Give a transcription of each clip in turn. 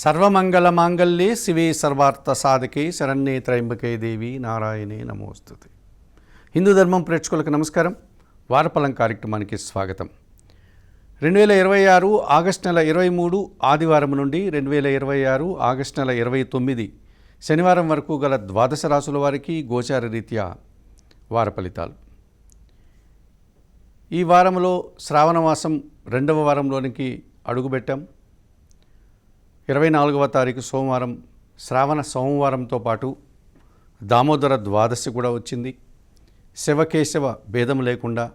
సర్వమంగళమాంగళ్యే శివే సర్వార్థ సాధకే శరణ్యే త్రయంబకే దేవి నారాయణే నమోస్తుతే. హిందూ ధర్మం ప్రేక్షకులకు నమస్కారం. వారఫలం కార్యక్రమానికి స్వాగతం. 2026 ఆగస్టు నెల 23 ఆదివారం నుండి 2026 ఆగస్టు నెల 29 శనివారం వరకు గల ద్వాదశ రాశుల వారికి గోచార రీత్యా వార ఫలితాలు. ఈ వారంలో శ్రావణ మాసం 2వ వారంలోనికి అడుగుపెట్టాం. 24వ తారీఖు సోమవారం శ్రావణ సోమవారంతో పాటు దామోదర ద్వాదశి కూడా వచ్చింది. శివకేశవ భేదం లేకుండా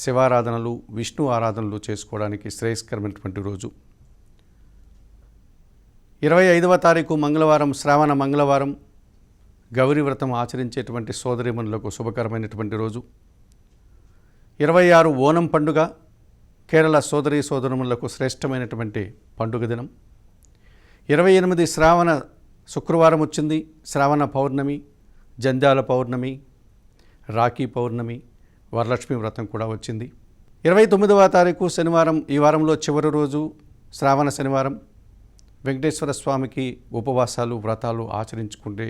శివారాధనలు విష్ణు ఆరాధనలు చేసుకోవడానికి శ్రేయస్కరమైనటువంటి రోజు. 25వ తారీఖు మంగళవారం శ్రావణ మంగళవారం గౌరీ వ్రతం ఆచరించేటువంటి సోదరీమణులకు శుభకరమైనటువంటి రోజు. 26 ఓనం పండుగ కేరళ సోదరీ సోదరులకు శ్రేష్టమైనటువంటి పండుగ దినం. 28 శ్రావణ శుక్రవారం వచ్చింది. శ్రావణ పౌర్ణమి, జంధ్యాల పౌర్ణమి, రాఖీ పౌర్ణమి, వరలక్ష్మి వ్రతం కూడా వచ్చింది. 29వ తారీఖు శనివారం ఈ వారంలో చివరి రోజు శ్రావణ శనివారం. వెంకటేశ్వర స్వామికి ఉపవాసాలు వ్రతాలు ఆచరించుకుంటే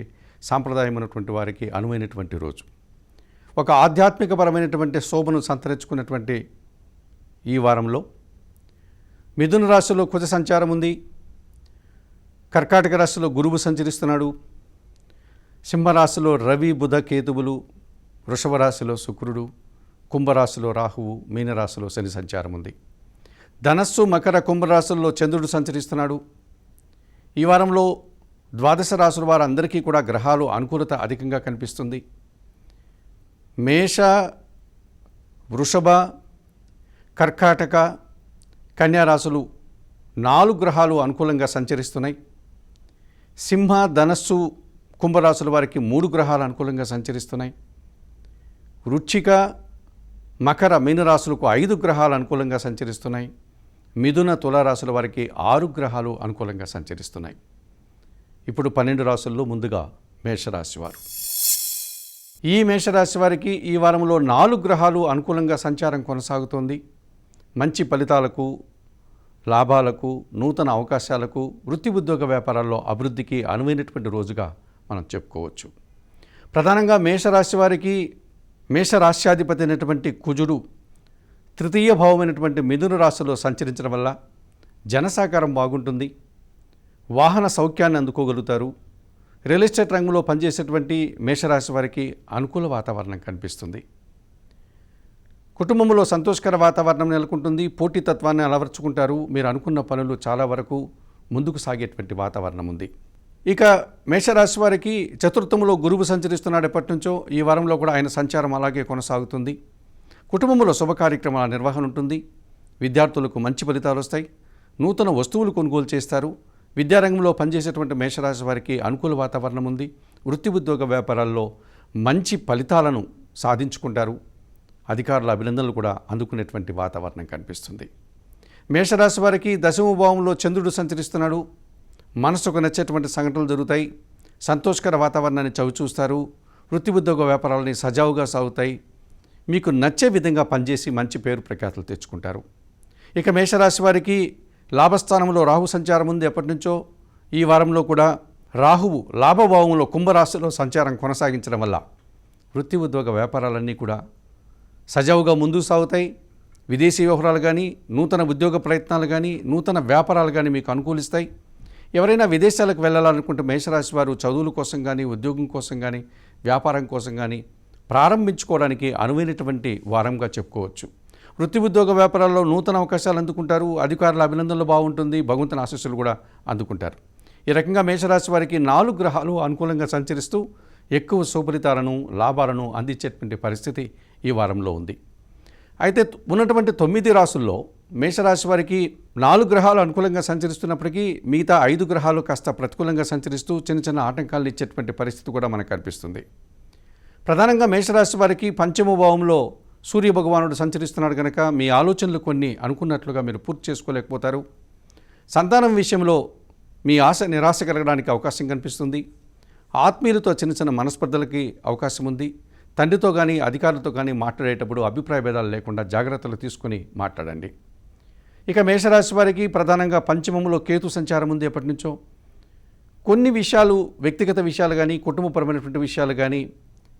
సాంప్రదాయమైనటువంటి వారికి అనువైనటువంటి రోజు. ఒక ఆధ్యాత్మికపరమైనటువంటి శోభను సంతరించుకున్నటువంటి ఈ వారంలో మిథున రాశిలో కుజ సంచారం ఉంది. కర్కాటక రాశిలో గురువు సంచరిస్తున్నాడు. సింహరాశిలో రవి బుధ కేతువులు, వృషభ రాశిలో శుక్రుడు, కుంభరాశిలో రాహువు, మీనరాశిలో శని సంచారం ఉంది. ధనస్సు మకర కుంభరాశుల్లో చంద్రుడు సంచరిస్తున్నాడు. ఈ వారంలో ద్వాదశ రాశుల వారందరికీ కూడా గ్రహాలు అనుకూలత అధికంగా కనిపిస్తుంది. మేష, వృషభ, కర్కాటక, కన్యా రాశులు 4 గ్రహాలు అనుకూలంగా సంచరిస్తున్నాయి. సింహ, ధనస్సు, కుంభరాశుల వారికి 3 గ్రహాలు అనుకూలంగా సంచరిస్తున్నాయి. వృశ్చిక, మకర, మీనరాశులకు 5 గ్రహాలు అనుకూలంగా సంచరిస్తున్నాయి. మిథున, తులారాశుల వారికి 6 గ్రహాలు అనుకూలంగా సంచరిస్తున్నాయి. ఇప్పుడు 12 రాశుల్లో ముందుగా మేషరాశి వారు. ఈ మేషరాశి వారికి ఈ వారంలో 4 గ్రహాలు అనుకూలంగా సంచారం కొనసాగుతోంది. మంచి ఫలితాలకు, లాభాలకు, నూతన అవకాశాలకు, వృత్తి ఉద్యోగ వ్యాపారాల్లో అభివృద్ధికి అనువైనటువంటి రోజుగా మనం చెప్పుకోవచ్చు. ప్రధానంగా మేషరాశి వారికి మేషరాశ్యాధిపతి అయినటువంటి కుజుడు తృతీయ భావమైనటువంటి మిథున రాశిలో సంచరించడం వల్ల జనసాకారం బాగుంటుంది. వాహన సౌఖ్యాన్ని అందుకోగలుగుతారు. రియల్ ఎస్టేట్ రంగంలో పనిచేసేటువంటి మేషరాశి వారికి అనుకూల వాతావరణం కనిపిస్తుంది. కుటుంబంలో సంతోషకర వాతావరణం నెలకొంటుంది. పోటీతత్వాన్ని అలవర్చుకుంటారు. మీరు అనుకున్న పనులు చాలా వరకు ముందుకు సాగేటువంటి వాతావరణం ఉంది. ఇక మేషరాశి వారికి చతుర్థంలో గురువు సంచరిస్తున్నాడు ఎప్పటి నుంచో. ఈ వారంలో కూడా ఆయన సంచారం అలాగే కొనసాగుతుంది. కుటుంబంలో శుభ కార్యక్రమాల నిర్వహణ ఉంటుంది. విద్యార్థులకు మంచి ఫలితాలు వస్తాయి. నూతన వస్తువులు కొనుగోలు చేస్తారు. విద్యారంగంలో పనిచేసేటువంటి మేషరాశి వారికి అనుకూల వాతావరణం ఉంది. వృత్తి ఉద్యోగ వ్యాపారాల్లో మంచి ఫలితాలను సాధించుకుంటారు. అధికారుల అభినందనలు కూడా అందుకునేటువంటి వాతావరణం కనిపిస్తుంది. మేషరాశి వారికి 10వ భావంలో చంద్రుడు సంచరిస్తున్నాడు. మనసుకు నచ్చేటువంటి సంఘటనలు జరుగుతాయి. సంతోషకర వాతావరణాన్ని చవిచూస్తారు. వృత్తి ఉద్యోగ వ్యాపారాలని సజావుగా సాగుతాయి. మీకు నచ్చే విధంగా పనిచేసి మంచి పేరు ప్రఖ్యాతులు తెచ్చుకుంటారు. ఇక మేషరాశి వారికి లాభస్థానంలో రాహు సంచారం ఉంది ఎప్పటి నుంచో. ఈ వారంలో కూడా రాహువు లాభభావంలో కుంభరాశిలో సంచారం కొనసాగించడం వల్ల వృత్తి ఉద్యోగ వ్యాపారాలన్నీ కూడా సజావుగా ముందుకు సాగుతాయి. విదేశీ వ్యవహారాలు కానీ, నూతన ఉద్యోగ ప్రయత్నాలు కానీ, నూతన వ్యాపారాలు కానీ మీకు అనుకూలిస్తాయి. ఎవరైనా విదేశాలకు వెళ్ళాలనుకుంటే మేషరాశి వారు చదువుల కోసం కానీ, ఉద్యోగం కోసం కానీ, వ్యాపారం కోసం కానీ ప్రారంభించుకోవడానికి అనువైనటువంటి వారంగా చెప్పుకోవచ్చు. వృత్తి ఉద్యోగ వ్యాపారాల్లో నూతన అవకాశాలు అందుకుంటారు. అధికారుల అభినందనలు బాగుంటుంది. భగవంతుని ఆశీస్సులు కూడా అందుకుంటారు. ఈ రకంగా మేషరాశి వారికి 4 గ్రహాలు అనుకూలంగా సంచరిస్తూ ఎక్కువ శుభఫలితాలను, లాభాలను అందించేటువంటి పరిస్థితి ఈ వారంలో ఉంది. అయితే ఉన్నటువంటి 9 రాశుల్లో మేషరాశి వారికి 4 గ్రహాలు అనుకూలంగా సంచరిస్తున్నప్పటికీ మిగతా 5 గ్రహాలు కాస్త ప్రతికూలంగా సంచరిస్తూ చిన్న చిన్న ఆటంకాలు ఇచ్చేటువంటి పరిస్థితి కూడా మనకు కనిపిస్తుంది. ప్రధానంగా మేషరాశి వారికి 5వ భావంలో సూర్య భగవానుడు సంచరిస్తున్నాడు కనుక మీ ఆలోచనలు కొన్ని అనుకున్నట్లుగా మీరు పూర్తి చేసుకోలేకపోతారు. సంతానం విషయంలో మీ ఆశ నిరాశ కలగడానికి అవకాశం కనిపిస్తుంది. ఆత్మీయులతో చిన్న చిన్న మనస్పర్ధలకి అవకాశం ఉంది. తండ్రితో కానీ అధికారులతో కానీ మాట్లాడేటప్పుడు అభిప్రాయ భేదాలు లేకుండా జాగ్రత్తలు తీసుకొని మాట్లాడండి. ఇక మేషరాశి వారికి ప్రధానంగా పంచమంలో కేతు సంచారం ఉంది ఎప్పటి నుంచో. కొన్ని విషయాలు, వ్యక్తిగత విషయాలు కానీ, కుటుంబపరమైనటువంటి విషయాలు కానీ,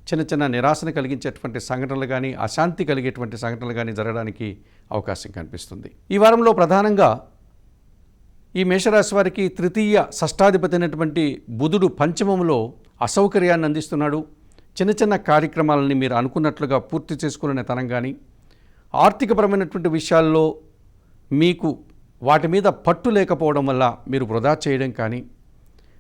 చిన్న చిన్న నిరాశను కలిగించేటువంటి సంఘటనలు కానీ, అశాంతి కలిగేటువంటి సంఘటనలు కానీ జరగడానికి అవకాశం కనిపిస్తుంది. ఈ వారంలో ప్రధానంగా ఈ మేషరాశి వారికి తృతీయ షష్టాధిపతి అయినటువంటి బుధుడు పంచమంలో అసౌకర్యాన్ని అందిస్తున్నాడు. చిన్న చిన్న కార్యక్రమాలని మీరు అనుకున్నట్లుగా పూర్తి చేసుకునే తనం కానీ, ఆర్థికపరమైనటువంటి విషయాల్లో మీకు వాటి మీద పట్టు లేకపోవడం వల్ల మీరు వృధా చేయడం కానీ,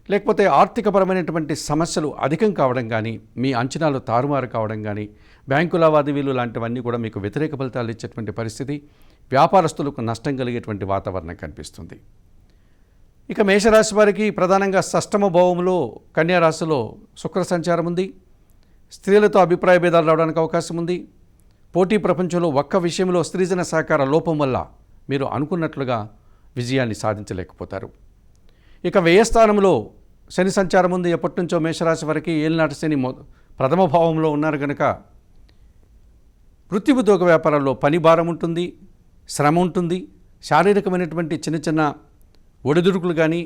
లేకపోతే ఆర్థికపరమైనటువంటి సమస్యలు అధికం కావడం కానీ, మీ అంచనాలు తారుమారు కావడం కానీ, బ్యాంకు లావాదేవీలు లాంటివన్నీ కూడా మీకు వ్యతిరేక ఫలితాలు ఇచ్చేటువంటి పరిస్థితి, వ్యాపారస్తులకు నష్టం కలిగేటువంటి వాతావరణం కనిపిస్తుంది. ఇక మేషరాశి వారికి ప్రధానంగా షష్టమ భావంలో కన్యా రాశిలో శుక్ర సంచారం ఉంది. స్త్రీలతో అభిప్రాయ భేదాలు రావడానికి అవకాశం ఉంది. పోటీ ప్రపంచంలో ఒక్క విషయంలో స్త్రీజన సహకార లోపం వల్ల మీరు అనుకున్నట్లుగా విజయాన్ని సాధించలేకపోతారు. ఇక వ్యయస్థానంలో శని సంచారం ఉంది. ఎప్పటి నుంచో మేషరాశి వారికి ఏలినాటి శని ప్రథమ భావంలో ఉన్నారు కనుక వృత్తి ఉద్యోగ వ్యాపారాల్లో పని భారం ఉంటుంది, శ్రమ ఉంటుంది, శారీరకమైనటువంటి చిన్న చిన్న ఒడిదుడుకులు కానీ,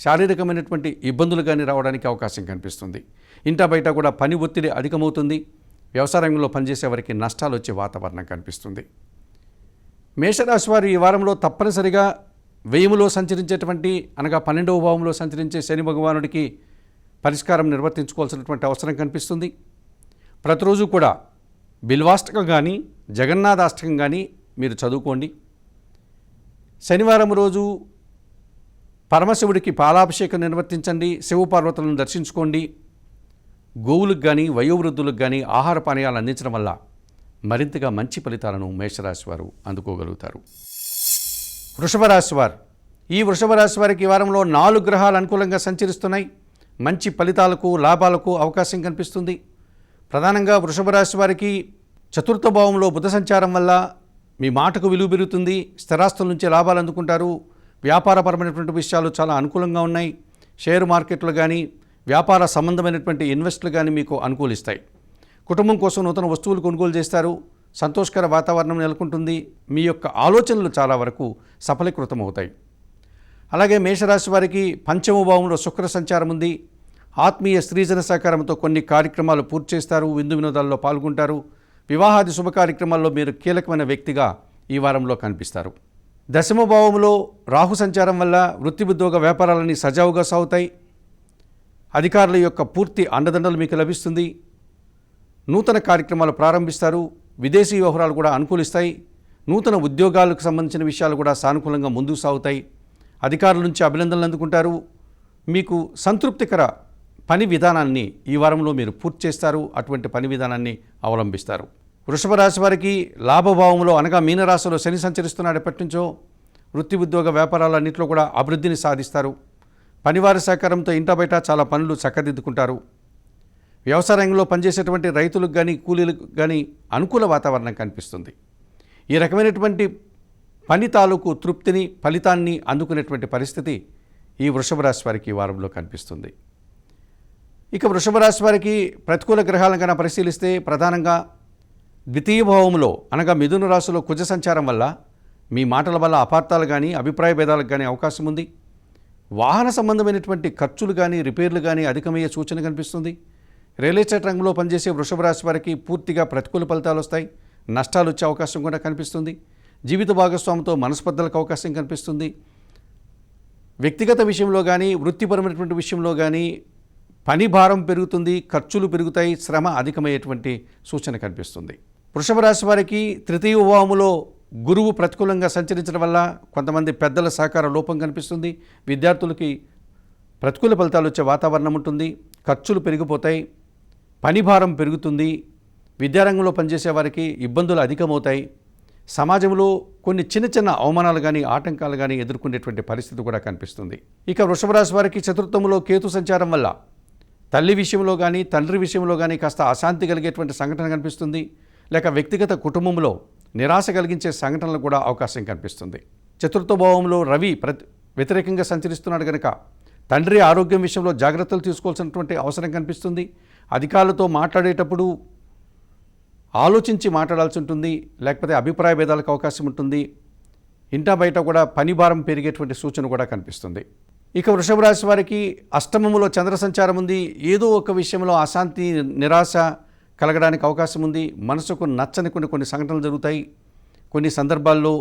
శారీరకమైనటువంటి ఇబ్బందులు కానీ రావడానికి అవకాశం కనిపిస్తుంది. ఇంటా బయట కూడా పని ఒత్తిడి అధికమవుతుంది. వ్యవసాయ రంగంలో పనిచేసే వారికి నష్టాలు వచ్చే వాతావరణం కనిపిస్తుంది. మేషరాశి వారు ఈ వారంలో తప్పనిసరిగా వ్యయములో సంచరించేటువంటి, అనగా 12వ భావంలో సంచరించే శని భగవానుడికి పరిష్కారం నిర్వర్తించుకోవాల్సినటువంటి అవసరం కనిపిస్తుంది. ప్రతిరోజు కూడా బిల్వాష్టకం కానీ, జగన్నాథాష్టకం కానీ మీరు చదువుకోండి. శనివారం రోజు పరమశివుడికి పాలాభిషేకం నిర్వర్తించండి. శివపార్వతులను దర్శించుకోండి. గోవులకు కానీ, వయోవృద్ధులకు కానీ ఆహార పానీయాలు అందించడం వల్ల మరింతగా మంచి ఫలితాలను మేషరాశి వారు అందుకోగలుగుతారు. వృషభ రాశి వారు, ఈ వృషభ రాశి వారికి ఈ వారంలో 4 గ్రహాలు అనుకూలంగా సంచరిస్తున్నాయి. మంచి ఫలితాలకు, లాభాలకు అవకాశం కనిపిస్తుంది. ప్రధానంగా వృషభ రాశి వారికి చతుర్థ భావంలో బుధ సంచారం వల్ల మీ మాటకు విలువ పెరుగుతుంది. స్థిరాస్తుల నుంచి లాభాలు అందుకుంటారు. వ్యాపారపరమైనటువంటి విషయాలు చాలా అనుకూలంగా ఉన్నాయి. షేర్ మార్కెట్లు కానీ, వ్యాపార సంబంధమైనటువంటి ఇన్వెస్ట్లు కానీ మీకు అనుకూలిస్తాయి. కుటుంబం కోసం నూతన వస్తువులు కొనుగోలు చేస్తారు. సంతోషకర వాతావరణం నెలకొంటుంది. మీ యొక్క ఆలోచనలు చాలా వరకు సఫలీకృతం అవుతాయి. అలాగే మేషరాశి వారికి పంచమ భావంలో శుక్ర సంచారం ఉంది. ఆత్మీయ స్త్రీజన సహకారంతో కొన్ని కార్యక్రమాలు పూర్తి చేస్తారు. విందు వినోదాల్లో పాల్గొంటారు. వివాహాది శుభ కార్యక్రమాల్లో మీరు కీలకమైన వ్యక్తిగా ఈ వారంలో కనిపిస్తారు. దశమ భావంలో రాహు సంచారం వల్ల వృత్తి ఉద్యోగ వ్యాపారాలన్నీ సజావుగా సాగుతాయి. అధికారుల యొక్క పూర్తి అండదండలు మీకు లభిస్తుంది. నూతన కార్యక్రమాలు ప్రారంభిస్తారు. విదేశీ వ్యవహారాలు కూడా అనుకూలిస్తాయి. నూతన ఉద్యోగాలకు సంబంధించిన విషయాలు కూడా సానుకూలంగా ముందుకు సాగుతాయి. అధికారుల నుంచి అభినందనలు అందుకుంటారు. మీకు సంతృప్తికర పని విధానాన్ని ఈ వారంలో మీరు పూర్తి చేస్తారు. అటువంటి పని విధానాన్ని అవలంబిస్తారు. వృషభ రాశి వారికి లాభభావంలో, అనగా మీనరాశిలో శని సంచరిస్తున్నాడు ఎప్పటి నుంచో. వృత్తి ఉద్యోగ వ్యాపారాలన్నింటిలో కూడా అభివృద్ధిని సాధిస్తారు. పనివారి సహకారంతో ఇంట బయట చాలా పనులు చక్కదిద్దుకుంటారు. వ్యవసాయ రంగంలో పనిచేసేటువంటి రైతులకు కానీ, కూలీలకు కానీ అనుకూల వాతావరణం కనిపిస్తుంది. ఈ రకమైనటువంటి పని తాలూకు తృప్తిని, ఫలితాన్ని అందుకునేటువంటి పరిస్థితి ఈ వృషభ రాశి వారికి ఈ వారంలో కనిపిస్తుంది. ఇక వృషభ రాశి వారికి ప్రతికూల గ్రహాలను కన్నా పరిశీలిస్తే ప్రధానంగా ద్వితీయ భావంలో, అనగా మిథున రాశిలో కుజ సంచారం వల్ల మీ మాటల వల్ల అపార్థాలు కానీ, అభిప్రాయ భేదాలకు కానీ అవకాశం ఉంది. వాహన సంబంధమైనటువంటి ఖర్చులు కానీ, రిపేర్లు కానీ అధికమయ్యే సూచన కనిపిస్తుంది. రియల్ ఎస్టేట్ రంగంలో పనిచేసే వృషభ రాశి వారికి పూర్తిగా ప్రతికూల ఫలితాలు వస్తాయి. నష్టాలు వచ్చే అవకాశం కూడా కనిపిస్తుంది. జీవిత భాగస్వామితో మనస్పర్ధలకు అవకాశం కనిపిస్తుంది. వ్యక్తిగత విషయంలో కానీ, వృత్తిపరమైనటువంటి విషయంలో కానీ పని భారం పెరుగుతుంది, ఖర్చులు పెరుగుతాయి, శ్రమ అధికమయ్యేటువంటి సూచన కనిపిస్తుంది. వృషభ రాశి వారికి తృతీయ భావములో గురువు ప్రతికూలంగా సంచరించడం వల్ల కొంతమంది పెద్దల సహకార లోపం కనిపిస్తుంది. విద్యార్థులకి ప్రతికూల ఫలితాలు వచ్చే వాతావరణం ఉంటుంది. ఖర్చులు పెరిగిపోతాయి, పని భారం పెరుగుతుంది. విద్యారంగంలో పనిచేసే వారికి ఇబ్బందులు అధికమవుతాయి. సమాజంలో కొన్ని చిన్న చిన్న అవమానాలు కానీ, ఆటంకాలు కానీ ఎదుర్కొనేటువంటి పరిస్థితి కూడా కనిపిస్తుంది. ఇక వృషభ రాశి వారికి చతుర్థంలో కేతు సంచారం వల్ల తల్లి విషయంలో కానీ, తండ్రి విషయంలో కానీ కాస్త అశాంతి కలిగేటువంటి సంఘటన కనిపిస్తుంది. లేక వ్యక్తిగత కుటుంబంలో నిరాశ కలిగించే సంఘటనలు కూడా అవకాశం కనిపిస్తుంది. చతుర్థ భావంలో రవి వ్యతిరేకంగా సంచరిస్తున్నాడు కనుక తండ్రి ఆరోగ్యం విషయంలో జాగ్రత్తలు తీసుకోవాల్సినటువంటి అవసరం కనిపిస్తుంది. అధికారులతో మాట్లాడేటప్పుడు ఆలోచించి మాట్లాడాల్సి ఉంటుంది. లేకపోతే అభిప్రాయ భేదాలకు అవకాశం ఉంటుంది. ఇంటా బయట కూడా పని భారం పెరిగేటువంటి సూచన కూడా కనిపిస్తుంది. ఇక వృషభ రాశి వారికి అష్టమములో చంద్ర సంచారం ఉంది. ఏదో ఒక విషయంలో అశాంతి, నిరాశ కలగడానికి అవకాశం ఉంది. మనసుకు నచ్చని కొన్ని సంఘటనలు జరుగుతాయి. కొన్ని సందర్భాల్లో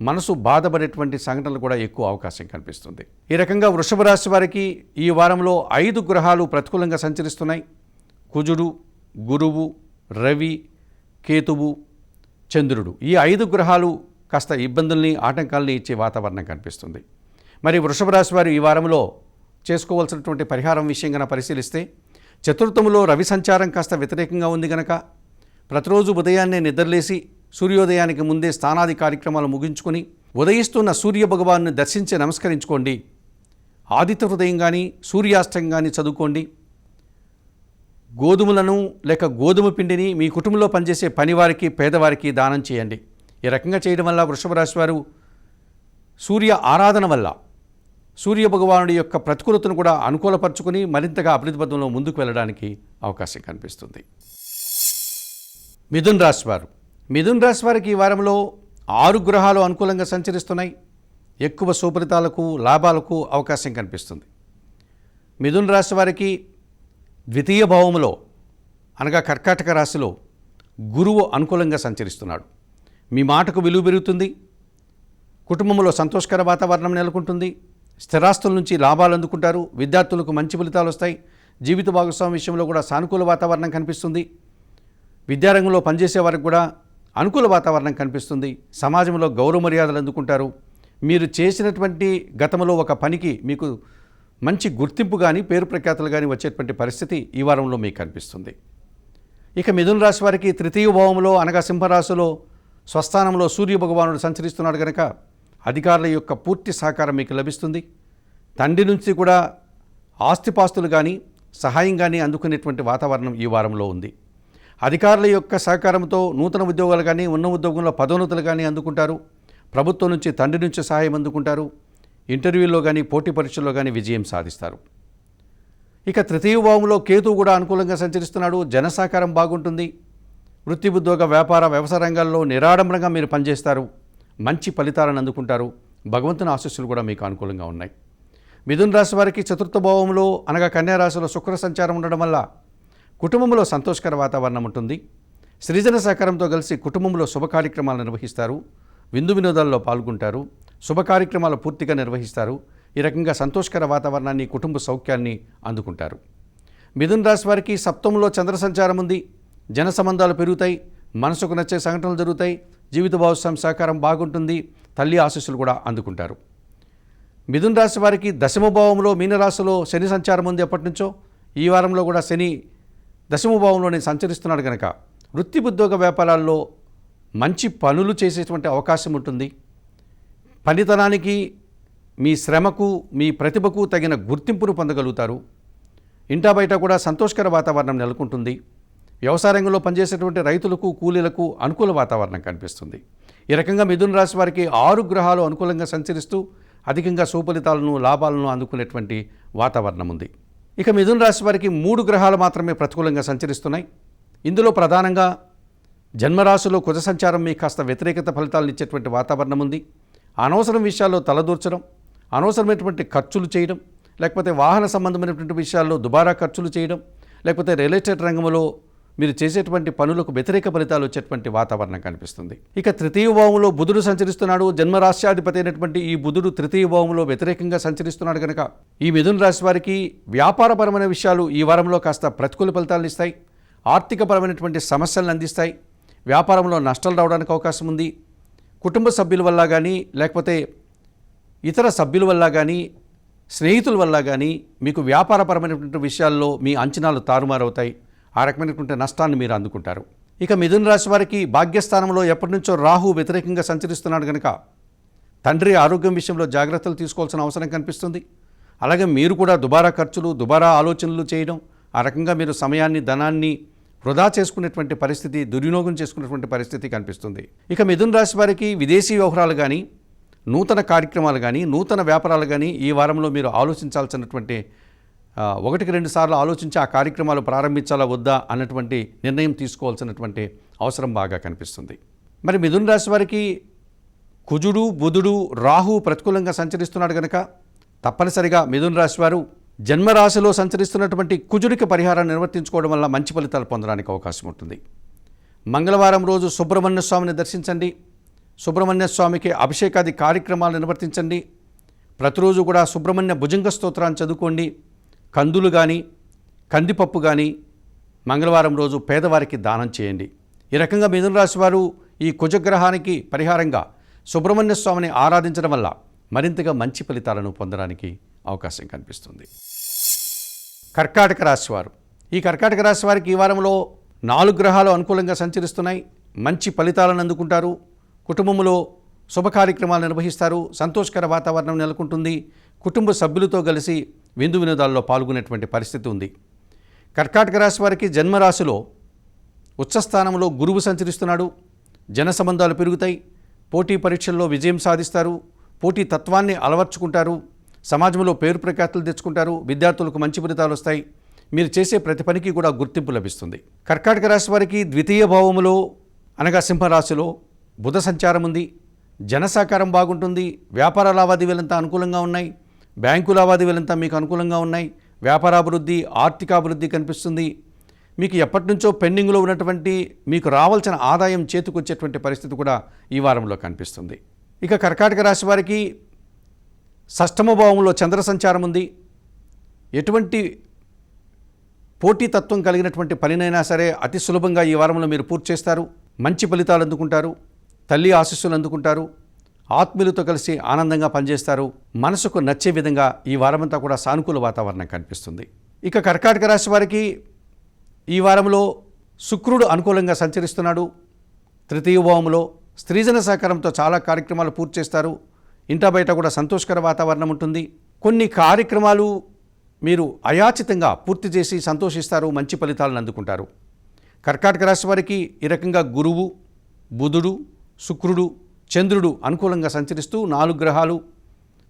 మనసు బాధపడేటువంటి సంఘటనలు కూడా ఎక్కువ అవకాశం కనిపిస్తుంది. ఈ రకంగా వృషభ రాశి వారికి ఈ వారంలో 5 గ్రహాలు ప్రతికూలంగా సంచరిస్తున్నాయి. కుజుడు, గురువు, రవి, కేతువు, చంద్రుడు. ఈ 5 గ్రహాలు కాస్త ఇబ్బందుల్ని, ఆటంకాలని ఇచ్చే వాతావరణం కనిపిస్తుంది. మరి వృషభ రాశి వారు ఈ వారంలో చేసుకోవాల్సినటువంటి పరిహారం విషయం కనుక పరిశీలిస్తే, చతుర్థములో రవి సంచారం కాస్త వ్యతిరేకంగా ఉంది కనుక ప్రతిరోజు ఉదయాన్నే నిద్రలేసి సూర్యోదయానికి ముందే స్నానాది కార్యక్రమాలు ముగించుకొని ఉదయిస్తున్న సూర్య భగవాన్ని దర్శించి నమస్కరించుకోండి. ఆదిత్య హృదయం కానీ సూర్యాష్టం కానీ చదువుకోండి. గోధుమలను లేక గోధుమ పిండిని మీ కుటుంబంలో పనిచేసే పనివారికి, పేదవారికి దానం చేయండి. ఈ రకంగా చేయడం వల్ల వృషభ రాశి వారు సూర్య ఆరాధన వల్ల సూర్య భగవానుడి యొక్క ప్రతికూలతను కూడా అనుకూలపరుచుకుని మరింతగా అభివృద్ధి పథంలో ముందుకు వెళ్ళడానికి అవకాశం కనిపిస్తుంది. మిథున్ రాశి వారు. మిథున్ రాశి వారికి ఈ వారంలో 6 గ్రహాలు అనుకూలంగా సంచరిస్తున్నాయి. ఎక్కువ సుఫలితాలకు, లాభాలకు అవకాశం కనిపిస్తుంది. మిథున్ రాశి వారికి ద్వితీయ భావములో అనగా కర్కాటక రాశిలో గురువు అనుకూలంగా సంచరిస్తున్నాడు. మీ మాటకు విలువ పెరుగుతుంది. కుటుంబంలో సంతోషకర వాతావరణం నెలకొంటుంది. స్థిరాస్తుల నుంచి లాభాలు అందుకుంటారు. విద్యార్థులకు మంచి ఫలితాలు వస్తాయి. జీవిత భాగస్వామి విషయంలో కూడా సానుకూల వాతావరణం కనిపిస్తుంది. విద్యారంగంలో పనిచేసే వారికి కూడా అనుకూల వాతావరణం కనిపిస్తుంది. సమాజంలో గౌరవ మర్యాదలు అందుకుంటారు. మీరు చేసినటువంటి గతంలో ఒక పనికి మీకు మంచి గుర్తింపు కానీ, పేరు ప్రఖ్యాతులు కానీ వచ్చేటువంటి పరిస్థితి ఈ వారంలో మీకు కనిపిస్తుంది. ఇక మిథున రాశి వారికి తృతీయ భావంలో అనగా సింహరాశిలో స్వస్థానంలో సూర్య భగవానుడు సంచరిస్తున్నాడు కనుక అధికారుల యొక్క పూర్తి సహకారం మీకు లభిస్తుంది. తండ్రి నుంచి కూడా ఆస్తిపాస్తులు కానీ, సహాయం కానీ అందుకునేటువంటి వాతావరణం ఈ వారంలో ఉంది. అధికారుల యొక్క సహకారంతో నూతన ఉద్యోగాలు కానీ, ఉన్న ఉద్యోగంలో పదోన్నతులు కానీ అందుకుంటారు. ప్రభుత్వం నుంచి, తండ్రి నుంచి సహాయం అందుకుంటారు. ఇంటర్వ్యూల్లో కానీ, పోటీ పరీక్షల్లో కానీ విజయం సాధిస్తారు. ఇక తృతీయ భావంలో కేతువు కూడా అనుకూలంగా సంచరిస్తున్నాడు. జన సహకారం బాగుంటుంది. వృత్తి, ఉద్యోగ, వ్యాపార, వ్యవసాయ రంగాల్లో నిరాడంబరంగా మీరు పనిచేస్తారు. మంచి ఫలితాలను అందుకుంటారు. భగవంతుని ఆశీస్సులు కూడా మీకు అనుకూలంగా ఉన్నాయి. మిథున రాశి వారికి చతుర్థ భావంలో అనగా కన్యా రాశిలో శుక్ర సంచారం ఉండడం వల్ల కుటుంబంలో సంతోషకర వాతావరణం ఉంటుంది. సృజన సహకారంతో కలిసి కుటుంబంలో శుభ కార్యక్రమాలు నిర్వహిస్తారు. విందు వినోదాల్లో పాల్గొంటారు. శుభ కార్యక్రమాలు పూర్తిగా నిర్వహిస్తారు. ఈ రకంగా సంతోషకర వాతావరణాన్ని, కుటుంబ సౌఖ్యాన్ని అందుకుంటారు. మిథున రాశి వారికి సప్తమంలో చంద్ర సంచారం ఉంది. జన సంబంధాలు పెరుగుతాయి. మనసుకు నచ్చే సంఘటనలు జరుగుతాయి. జీవిత భాగస్వామి సహకారం బాగుంటుంది. తల్లి ఆశీస్సులు కూడా అందుకుంటారు. మిథున రాశి వారికి దశమ భావంలో మీనరాశిలో శని సంచారం ఉంది. ఎప్పటి నుంచో ఈ వారంలో కూడా శని దశమ భావంలోనే సంచరిస్తున్నాడు కనుక వృత్తి, ఉద్యోగ, వ్యాపారాల్లో మంచి పనులు చేసేటువంటి అవకాశం ఉంటుంది. పనితనానికి, మీ శ్రమకు, మీ ప్రతిభకు తగిన గుర్తింపును పొందగలుగుతారు. ఇంటా బయట కూడా సంతోషకర వాతావరణం నెలకొంటుంది. వ్యవసాయ రంగంలో పనిచేసేటువంటి రైతులకు, కూలీలకు అనుకూల వాతావరణం కనిపిస్తుంది. ఈ రకంగా మిథున రాశి వారికి 6 గ్రహాలు అనుకూలంగా సంచరిస్తూ అధికంగా సుఫలితాలను, లాభాలను అందుకునేటువంటి వాతావరణం ఉంది. ఇక మిథున రాశి వారికి 3 గ్రహాలు మాత్రమే ప్రతికూలంగా సంచరిస్తున్నాయి. ఇందులో ప్రధానంగా జన్మరాశిలో కుజ సంచారం మీకు కాస్త వ్యతిరేకత ఫలితాలను ఇచ్చేటువంటి వాతావరణం ఉంది. అనవసరం విషయాల్లో తలదూర్చడం, అనవసరమైనటువంటి ఖర్చులు చేయడం, లేకపోతే వాహన సంబంధమైనటువంటి విషయాల్లో దుబారా ఖర్చులు చేయడం, లేకపోతే రియల్ ఎస్టేట్ రంగంలో మీరు చేసేటువంటి పనులకు వ్యతిరేక ఫలితాలు వచ్చేటువంటి వాతావరణం కనిపిస్తుంది. ఇక తృతీయ భావంలో బుధుడు సంచరిస్తున్నాడు. జన్మరాశ్యాధిపతి అయినటువంటి ఈ బుధుడు తృతీయ భావంలో వ్యతిరేకంగా సంచరిస్తున్నాడు కనుక ఈ మిథున రాశి వారికి వ్యాపారపరమైన విషయాలు ఈ వారంలో కాస్త ప్రతికూల ఫలితాలను ఇస్తాయి. ఆర్థికపరమైనటువంటి సమస్యలను అందిస్తాయి. వ్యాపారంలో నష్టాలు రావడానికి అవకాశం ఉంది. కుటుంబ సభ్యుల వల్ల కానీ, లేకపోతే ఇతర సభ్యుల వల్ల కానీ, స్నేహితుల వల్ల కానీ మీకు వ్యాపారపరమైనటువంటి విషయాల్లో మీ అంచనాలు తారుమారవుతాయి. ఆ రకమైనటువంటి నష్టాన్ని మీరు అందుకుంటారు. ఇక మిథున రాశి వారికి భాగ్యస్థానంలో ఎప్పటి నుంచో రాహు వ్యతిరేకంగా సంచరిస్తున్నాడు కనుక తండ్రి ఆరోగ్యం విషయంలో జాగ్రత్తలు తీసుకోవాల్సిన అవసరం కనిపిస్తుంది. అలాగే మీరు కూడా దుబారా ఖర్చులు, దుబారా ఆలోచనలు చేయడం, ఆ రకంగా మీరు సమయాన్ని, ధనాన్ని వృధా చేసుకునేటువంటి పరిస్థితి, దుర్వినియోగం చేసుకునేటువంటి పరిస్థితి కనిపిస్తుంది. ఇక మిథున రాశి వారికి విదేశీ వ్యవహారాలు కానీ, నూతన కార్యక్రమాలు కానీ, నూతన వ్యాపారాలు కానీ ఈ వారంలో మీరు ఆలోచించాల్సినటువంటి 1-2 సార్లు ఆలోచించి ఆ కార్యక్రమాలు ప్రారంభించాలా వద్దా అన్నటువంటి నిర్ణయం తీసుకోవాల్సినటువంటి అవసరం బాగా కనిపిస్తుంది. మరి మిథున రాశి వారికి కుజుడు బుధుడు రాహు ప్రతికూలంగా సంచరిస్తున్నాడు కనుక తప్పనిసరిగా మిథున రాశి వారు జన్మరాశిలో సంచరిస్తున్నటువంటి కుజుడికి పరిహారాన్ని నిర్వర్తించుకోవడం వల్ల మంచి ఫలితాలు పొందడానికి అవకాశం ఉంటుంది. మంగళవారం రోజు సుబ్రహ్మణ్య స్వామిని దర్శించండి. సుబ్రహ్మణ్య స్వామికి అభిషేకాది కార్యక్రమాలు నిర్వర్తించండి. ప్రతిరోజు కూడా సుబ్రహ్మణ్య భుజంగ స్తోత్రాన్ని చదువుకోండి. కందులు కానీ కందిపప్పు కానీ మంగళవారం రోజు పేదవారికి దానం చేయండి. ఈ రకంగా మిథున రాశి వారు ఈ కుజగ్రహానికి పరిహారంగా సుబ్రహ్మణ్య స్వామిని ఆరాధించడం వల్ల మరింతగా మంచి ఫలితాలను పొందడానికి అవకాశం కనిపిస్తుంది. కర్కాటక రాశి వారు, ఈ కర్కాటక రాశి వారికి ఈ వారంలో 4 గ్రహాలు అనుకూలంగా సంచరిస్తున్నాయి. మంచి ఫలితాలను అందుకుంటారు. కుటుంబంలో శుభ కార్యక్రమాలు నిర్వహిస్తారు. సంతోషకర వాతావరణం నెలకొంటుంది. కుటుంబ సభ్యులతో కలిసి విందు వినోదాల్లో పాల్గొనేటువంటి పరిస్థితి ఉంది. కర్కాటక రాశి వారికి జన్మరాశిలో ఉచ్చస్థానంలో గురువు సంచరిస్తున్నాడు. జన సంబంధాలు పెరుగుతాయి. పోటీ పరీక్షల్లో విజయం సాధిస్తారు. పోటీ తత్వాన్ని అలవర్చుకుంటారు. సమాజంలో పేరు ప్రఖ్యాతులు తెచ్చుకుంటారు. విద్యార్థులకు మంచి ఫలితాలు వస్తాయి. మీరు చేసే ప్రతి పనికి కూడా గుర్తింపు లభిస్తుంది. కర్కాటక రాశి వారికి ద్వితీయ భావములో అనగా సింహరాశిలో బుధ సంచారం ఉంది. జన సహకారం బాగుంటుంది. వ్యాపార లావాదేవీలంతా అనుకూలంగా ఉన్నాయి. బ్యాంకు లావాదేవీలంతా మీకు అనుకూలంగా ఉన్నాయి. వ్యాపారాభివృద్ధి, ఆర్థికాభివృద్ధి కనిపిస్తుంది. మీకు ఎప్పటి నుంచో పెండింగ్లో ఉన్నటువంటి మీకు రావాల్సిన ఆదాయం చేతికొచ్చేటువంటి పరిస్థితి కూడా ఈ వారంలో కనిపిస్తుంది. ఇక కర్కాటక రాశి వారికి షష్టమ భావంలో చంద్ర సంచారం ఉంది. ఎటువంటి పోటీతత్వం కలిగినటువంటి పనినైనా సరే అతి సులభంగా ఈ వారంలో మీరు పూర్తి చేస్తారు. మంచి ఫలితాలు అందుకుంటారు. తల్లి ఆశీస్సులు అందుకుంటారు. ఆత్మీయులతో కలిసి ఆనందంగా పనిచేస్తారు. మనసుకు నచ్చే విధంగా ఈ వారమంతా కూడా సానుకూల వాతావరణం కనిపిస్తుంది. ఇక కర్కాటక రాశి వారికి ఈ వారంలో శుక్రుడు అనుకూలంగా సంచరిస్తున్నాడు. తృతీయ భావంలో స్త్రీజన సహకారంతో చాలా కార్యక్రమాలు పూర్తి చేస్తారు. ఇంటా బయట కూడా సంతోషకర వాతావరణం ఉంటుంది. కొన్ని కార్యక్రమాలు మీరు అయాచితంగా పూర్తి చేసి సంతోషిస్తారు. మంచి ఫలితాలను అందుకుంటారు. కర్కాటక రాశి వారికి ఈ రకంగా గురువు, బుధుడు, శుక్రుడు, చంద్రుడు అనుకూలంగా సంచరిస్తూ 4 గ్రహాలు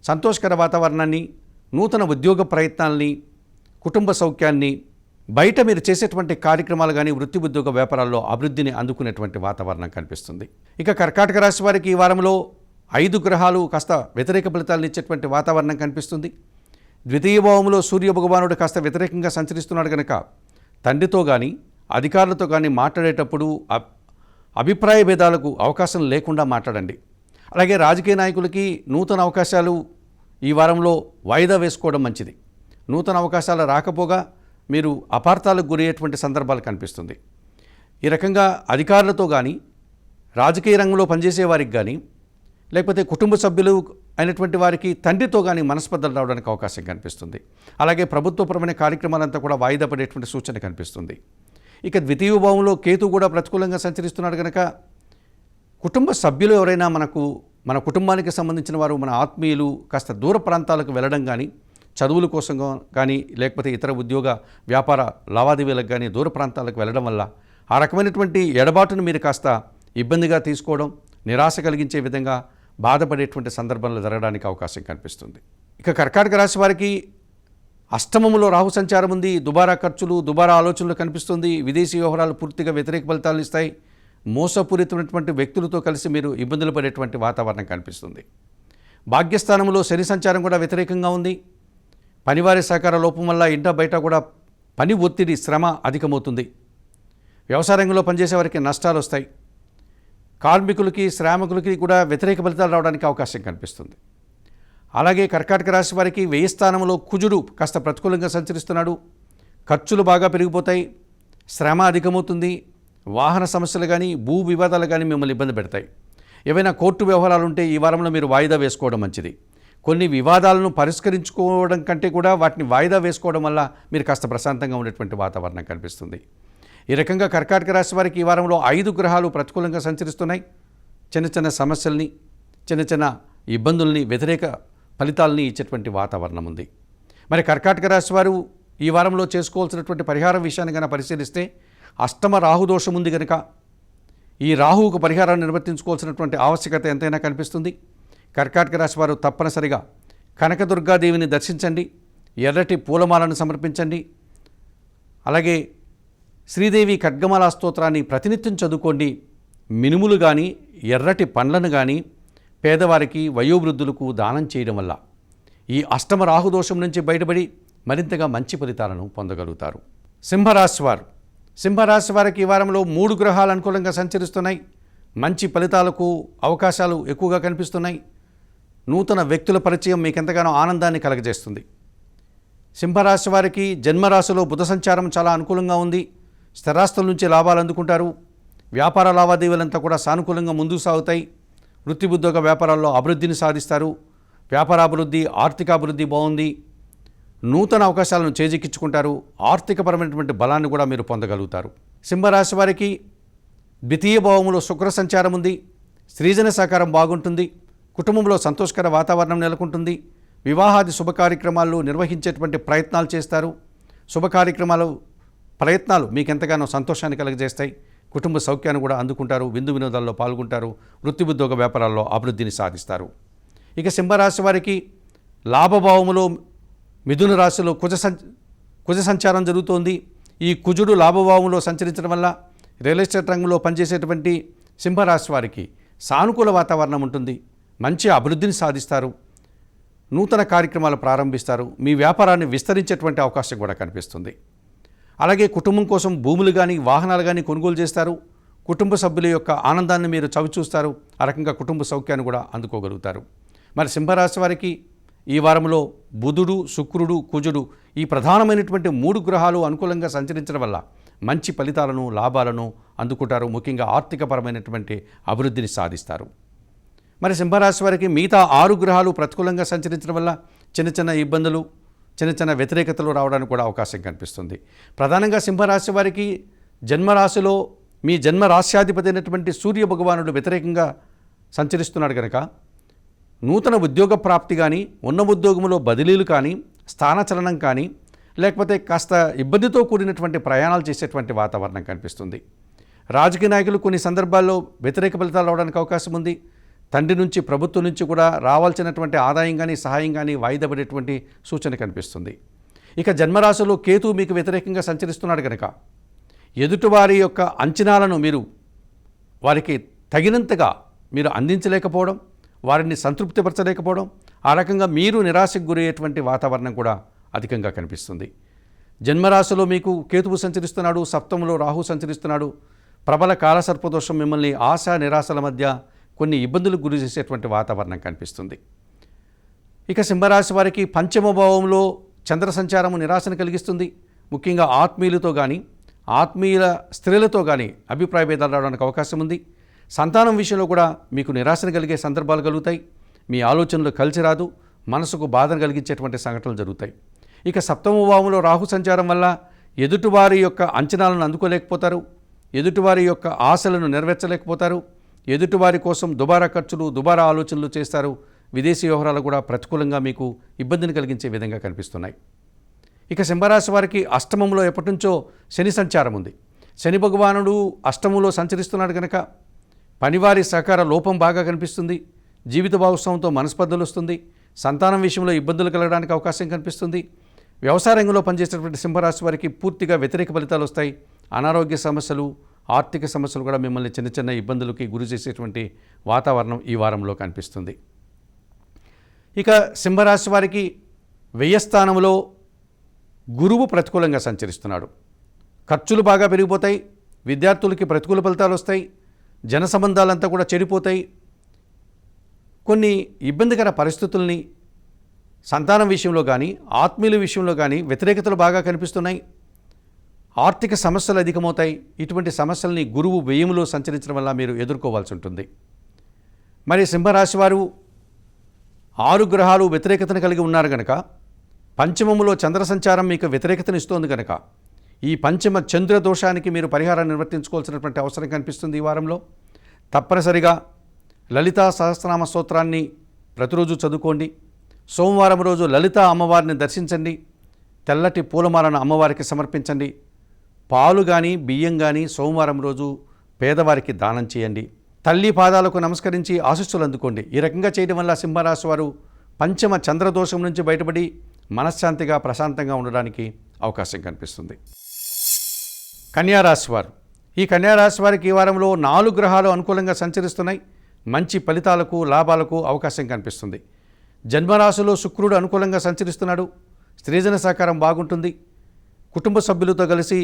సంతోషకర వాతావరణాన్ని, నూతన ఉద్యోగ ప్రయత్నాల్ని, కుటుంబ సౌఖ్యాన్ని, బయట మీరు చేసేటువంటి కార్యక్రమాలు కానీ వృత్తి ఉద్యోగ వ్యాపారాల్లో అభివృద్ధిని అందుకునేటువంటి వాతావరణం కనిపిస్తుంది. ఇక కర్కాటక రాశి వారికి ఈ వారంలో 5 గ్రహాలు కాస్త వ్యతిరేక ఫలితాలను ఇచ్చేటువంటి వాతావరణం కనిపిస్తుంది. ద్వితీయ భావంలో సూర్య భగవానుడు కాస్త వ్యతిరేకంగా సంచరిస్తున్నాడు కనుక తండ్రితో కానీ అధికారులతో కానీ మాట్లాడేటప్పుడు అభిప్రాయ భేదాలకు అవకాశం లేకుండా మాట్లాడండి. అలాగే రాజకీయ నాయకులకి నూతన అవకాశాలు ఈ వారంలో వాయిదా వేసుకోవడం మంచిది. నూతన అవకాశాలు రాకపోగా మీరు అపార్థాలకు గురయ్యేటువంటి సందర్భాలు కనిపిస్తుంది. ఈ రకంగా అధికారులతో కానీ రాజకీయ రంగంలో పనిచేసే వారికి కానీ లేకపోతే కుటుంబ సభ్యులు అయినటువంటి వారికి తండ్రితో కానీ మనస్పర్ధలు రావడానికి అవకాశం కనిపిస్తుంది. అలాగే ప్రభుత్వపరమైన కార్యక్రమాలంతా కూడా వాయిదా పడేటువంటి సూచన కనిపిస్తుంది. ఇక ద్వితీయ భావంలో కేతు కూడా ప్రతికూలంగా సంచరిస్తున్నాడు కనుక కుటుంబ సభ్యులు ఎవరైనా మన కుటుంబానికి సంబంధించిన వారు, మన ఆత్మీయులు కాస్త దూర ప్రాంతాలకు వెళ్ళడం కానీ, చదువుల కోసం కానీ లేకపోతే ఇతర ఉద్యోగ వ్యాపార లావాదేవీలకు కానీ దూర ప్రాంతాలకు వెళ్ళడం వల్ల ఆ రకమైనటువంటి ఎడబాటును మీరు కాస్త ఇబ్బందిగా తీసుకోవడం, నిరాశ కలిగించే విధంగా బాధపడేటువంటి సందర్భంలో జరగడానికి అవకాశం కనిపిస్తుంది. ఇక కర్కాటక రాశి వారికి అష్టమంలో రాహు సంచారం ఉంది. దుబారా ఖర్చులు, దుబారా ఆలోచనలు కనిపిస్తుంది. విదేశీ వ్యవహారాలు పూర్తిగా వ్యతిరేక ఫలితాలు ఇస్తాయి. మోసపూరితమైనటువంటి వ్యక్తులతో కలిసి మీరు ఇబ్బందులు పడేటువంటి వాతావరణం కనిపిస్తుంది. భాగ్యస్థానంలో శని సంచారం కూడా వ్యతిరేకంగా ఉంది. పనివారి సహకార లోపం వల్ల ఇంట బయట కూడా పని ఒత్తిడి, శ్రమ అధికమవుతుంది. వ్యవసాయ రంగంలో పనిచేసే వారికి నష్టాలు వస్తాయి. కార్మికులకి, శ్రామికులకి కూడా వ్యతిరేక ఫలితాలు రావడానికి అవకాశం కనిపిస్తుంది. అలాగే కర్కాటక రాశి వారికి 10వ స్థానంలో కుజుడు కాస్త ప్రతికూలంగా సంచరిస్తున్నాడు. ఖర్చులు బాగా పెరిగిపోతాయి. శ్రమ అధికమవుతుంది. వాహన సమస్యలు కానీ భూ వివాదాలు కానీ మిమ్మల్ని ఇబ్బంది పెడతాయి. ఏవైనా కోర్టు వ్యవహారాలు ఉంటే ఈ వారంలో మీరు వాయిదా వేసుకోవడం మంచిది. కొన్ని వివాదాలను పరిష్కరించుకోవడం కంటే కూడా వాటిని వాయిదా వేసుకోవడం వల్ల మీరు కాస్త ప్రశాంతంగా ఉండేటువంటి వాతావరణం కనిపిస్తుంది. ఈ రకంగా కర్కాటక రాశి వారికి ఈ వారంలో 5 గ్రహాలు ప్రతికూలంగా సంచరిస్తున్నాయి. చిన్న చిన్న సమస్యల్ని, చిన్న చిన్న ఇబ్బందుల్ని, వ్యతిరేక ఫలితాలని ఇచ్చేటువంటి వాతావరణం ఉంది. మరి కర్కాటక రాశి వారు ఈ వారంలో చేసుకోవాల్సినటువంటి పరిహారం విషయాన్ని కనుక పరిశీలిస్తే అష్టమ రాహుదోషం ఉంది కనుక ఈ రాహువుకు పరిహారాన్ని నిర్వర్తించుకోవాల్సినటువంటి ఆవశ్యకత ఎంతైనా కనిపిస్తుంది. కర్కాటక రాశి వారు తప్పనిసరిగా కనకదుర్గాదేవిని దర్శించండి. ఎర్రటి పూలమాలను సమర్పించండి. అలాగే శ్రీదేవి ఖడ్గమాల స్తోత్రాన్ని ప్రతినిత్యం చదువుకోండి. మినుములు కానీ, ఎర్రటి పండ్లను కానీ, పేదవారికి, వయోవృద్ధులకు దానం చేయడం వల్ల ఈ అష్టమ రాహుదోషం నుంచి బయటపడి మరింతగా మంచి ఫలితాలను పొందగలుగుతారు. సింహరాశి వారికి ఈ వారంలో 3 గ్రహాలు అనుకూలంగా సంచరిస్తున్నాయి. మంచి ఫలితాలకు అవకాశాలు ఎక్కువగా కనిపిస్తున్నాయి. నూతన వ్యక్తుల పరిచయం మీకు ఎంతగానో ఆనందాన్ని కలగజేస్తుంది. సింహరాశి వారికి జన్మరాశిలో బుధ సంచారం చాలా అనుకూలంగా ఉంది. స్థిరాస్తుల నుంచి లాభాలు అందుకుంటారు. వ్యాపార లావాదేవీలంతా కూడా సానుకూలంగా ముందుకు సాగుతాయి. వృత్తి ఉద్యోగ వ్యాపారాల్లో అభివృద్ధిని సాధిస్తారు. వ్యాపారాభివృద్ధి, ఆర్థికాభివృద్ధి బాగుంది. నూతన అవకాశాలను చేజిక్కించుకుంటారు. ఆర్థికపరమైనటువంటి బలాన్ని కూడా మీరు పొందగలుగుతారు. సింహరాశి వారికి ద్వితీయ భావంలో శుక్ర సంచారం ఉంది. స్త్రీజన సహకారం బాగుంటుంది. కుటుంబంలో సంతోషకర వాతావరణం నెలకొంటుంది. వివాహాది శుభ కార్యక్రమాలు నిర్వహించేటువంటి ప్రయత్నాలు చేస్తారు. శుభ ప్రయత్నాలు మీకు ఎంతగానో సంతోషాన్ని కలుగజేస్తాయి. కుటుంబ సౌఖ్యాన్ని కూడా అందుకుంటారు. విందు వినోదాల్లో పాల్గొంటారు. వృత్తి ఉద్యోగ వ్యాపారాల్లో అభివృద్ధిని సాధిస్తారు. ఇక సింహరాశి వారికి లాభభావములో మిథున రాశిలో కుజ సంచారం జరుగుతోంది. ఈ కుజుడు లాభభావంలో సంచరించడం వల్ల రియల్ ఎస్టేట్ రంగంలో పనిచేసేటువంటి సింహరాశి వారికి సానుకూల వాతావరణం ఉంటుంది. మంచి అభివృద్ధిని సాధిస్తారు. నూతన కార్యక్రమాలు ప్రారంభిస్తారు. మీ వ్యాపారాన్ని విస్తరించేటువంటి అవకాశం కూడా కనిపిస్తుంది. అలాగే కుటుంబం కోసం భూములు కానీ వాహనాలు కానీ కొనుగోలు చేస్తారు. కుటుంబ సభ్యుల యొక్క ఆనందాన్ని మీరు చవిచూస్తారు. ఆ రకంగా కుటుంబ సౌఖ్యాన్ని కూడా అందుకోగలుగుతారు. మరి సింహరాశి వారికి ఈ వారంలో బుధుడు, శుక్రుడు, కుజుడు ఈ ప్రధానమైనటువంటి 3 గ్రహాలు అనుకూలంగా సంచరించడం వల్ల మంచి ఫలితాలను, లాభాలను అందుకుంటారు. ముఖ్యంగా ఆర్థికపరమైనటువంటి అభివృద్ధిని సాధిస్తారు. మరి సింహరాశి వారికి మిగతా 6 గ్రహాలు ప్రతికూలంగా సంచరించడం వల్ల చిన్న చిన్న ఇబ్బందులు, చిన్న చిన్న వ్యతిరేకతలు రావడానికి కూడా అవకాశం కనిపిస్తుంది. ప్రధానంగా సింహరాశి వారికి జన్మరాశిలో మీ జన్మరాశ్యాధిపతి అయినటువంటి సూర్య భగవానుడు వ్యతిరేకంగా సంచరిస్తున్నాడు కనుక నూతన ఉద్యోగ ప్రాప్తి కానీ, ఉన్న ఉద్యోగంలో బదిలీలు కానీ, స్థానచలనం కానీ, లేకపోతే కాస్త ఇబ్బందితో కూడినటువంటి ప్రయాణాలు చేసేటువంటి వాతావరణం కనిపిస్తుంది. రాజకీయ నాయకులు కొన్ని సందర్భాల్లో వ్యతిరేక ఫలితాలు రావడానికి అవకాశం ఉంది. తండ్రి నుంచి, ప్రభుత్వం నుంచి కూడా రావాల్సినటువంటి ఆదాయం కానీ, సహాయం కానీ వాయిదా పడేటువంటి సూచన కనిపిస్తుంది. ఇక జన్మరాశిలో కేతు మీకు వ్యతిరేకంగా సంచరిస్తున్నాడు కనుక ఎదుటివారి యొక్క అంచనాలను మీరు వారికి తగినంతగా మీరు అందించలేకపోవడం, వారిని సంతృప్తిపరచలేకపోవడం, ఆ రకంగా మీరు నిరాశకు గురయ్యేటువంటి వాతావరణం కూడా అధికంగా కనిపిస్తుంది. జన్మరాశిలో మీకు కేతువు సంచరిస్తున్నాడు. సప్తమంలో రాహు సంచరిస్తున్నాడు. ప్రబల కాలసర్పదోషం మిమ్మల్ని ఆశ నిరాశల మధ్య కొన్ని ఇబ్బందులకు గురి చేసేటువంటి వాతావరణం కనిపిస్తుంది. ఇక సింహరాశి వారికి పంచమ భావంలో చంద్ర సంచారము నిరాశను కలిగిస్తుంది. ముఖ్యంగా ఆత్మీయులతో కానీ, ఆత్మీయుల స్త్రీలతో కానీ అభిప్రాయ భేదాలు రావడానికి అవకాశం ఉంది. సంతానం విషయంలో కూడా మీకు నిరాశను కలిగే సందర్భాలు కలుగుతాయి. మీ ఆలోచనలు కలిసి రాదు. మనసుకు బాధను కలిగించేటువంటి సంఘటనలు జరుగుతాయి. ఇక సప్తమ భావంలో రాహు సంచారం వల్ల ఎదుటివారి యొక్క అంచనాలను అందుకోలేకపోతారు. ఎదుటివారి యొక్క ఆశలను నెరవేర్చలేకపోతారు. ఎదుటివారి కోసం దుబారా ఖర్చులు, దుబారా ఆలోచనలు చేస్తారు. విదేశీ వ్యవహారాలు కూడా ప్రతికూలంగా మీకు ఇబ్బందిని కలిగించే విధంగా కనిపిస్తున్నాయి. ఇక సింహరాశి వారికి అష్టమంలో ఎప్పటి నుంచో శని సంచారం ఉంది. శని భగవానుడు అష్టమంలో సంచరిస్తున్నాడు కనుక పనివారి సహకార లోపం బాగా కనిపిస్తుంది. జీవిత భాగస్వామితో మనస్పర్ధలు వస్తుంది. సంతానం విషయంలో ఇబ్బందులు కలగడానికి అవకాశం కనిపిస్తుంది. వ్యవసాయ రంగంలో పనిచేసేటువంటి సింహరాశి వారికి పూర్తిగా వ్యతిరేక ఫలితాలు వస్తాయి. అనారోగ్య సమస్యలు, ఆర్థిక సమస్యలు కూడా మిమ్మల్ని చిన్న చిన్న ఇబ్బందులకి గురి చేసేటువంటి వాతావరణం ఈ వారంలో కనిపిస్తుంది. ఇక సింహరాశి వారికి వ్యయస్థానంలో గురువు ప్రతికూలంగా సంచరిస్తున్నాడు. ఖర్చులు బాగా పెరిగిపోతాయి. విద్యార్థులకి ప్రతికూల ఫలితాలు వస్తాయి. జన సంబంధాలంతా కూడా చెడిపోతాయి. కొన్ని ఇబ్బందికర పరిస్థితుల్ని సంతానం విషయంలో కానీ, ఆత్మీయుల విషయంలో కానీ వ్యతిరేకతలు బాగా కనిపిస్తున్నాయి. ఆర్థిక సమస్యలు అధికమవుతాయి. ఇటువంటి సమస్యల్ని గురువు వ్యయములో సంచరించడం వల్ల మీరు ఎదుర్కోవాల్సి ఉంటుంది. మరి సింహరాశి వారు 6 గ్రహాలు వ్యతిరేకతను కలిగి ఉన్నారు కనుక పంచమములో చంద్ర సంచారం మీకు వ్యతిరేకతను ఇస్తోంది కనుక ఈ పంచమ చంద్ర దోషానికి మీరు పరిహారాన్ని నిర్వర్తించుకోవాల్సినటువంటి అవసరం కనిపిస్తుంది. ఈ వారంలో తప్పనిసరిగా లలితా సహస్రనామ స్తోత్రాన్ని ప్రతిరోజు చదువుకోండి. సోమవారం రోజు లలితా అమ్మవారిని దర్శించండి. తెల్లటి పూలమాలను అమ్మవారికి సమర్పించండి. పాలు కానీ, బియ్యం కానీ సోమవారం రోజు పేదవారికి దానం చేయండి. తల్లి పాదాలకు నమస్కరించి ఆశీస్సులు అందుకోండి. ఈ రకంగా చేయడం వల్ల సింహరాశి వారు పంచమ చంద్రదోషం నుంచి బయటపడి మనశ్శాంతిగా, ప్రశాంతంగా ఉండడానికి అవకాశం కనిపిస్తుంది. కన్యారాశి వారు, ఈ కన్యారాశి వారికి ఈ వారంలో 4 గ్రహాలు అనుకూలంగా సంచరిస్తున్నాయి. మంచి ఫలితాలకు లాభాలకు అవకాశం కనిపిస్తుంది. జన్మరాశిలో శుక్రుడు అనుకూలంగా సంచరిస్తున్నాడు. స్త్రీజన సహకారం బాగుంటుంది. కుటుంబ సభ్యులతో కలిసి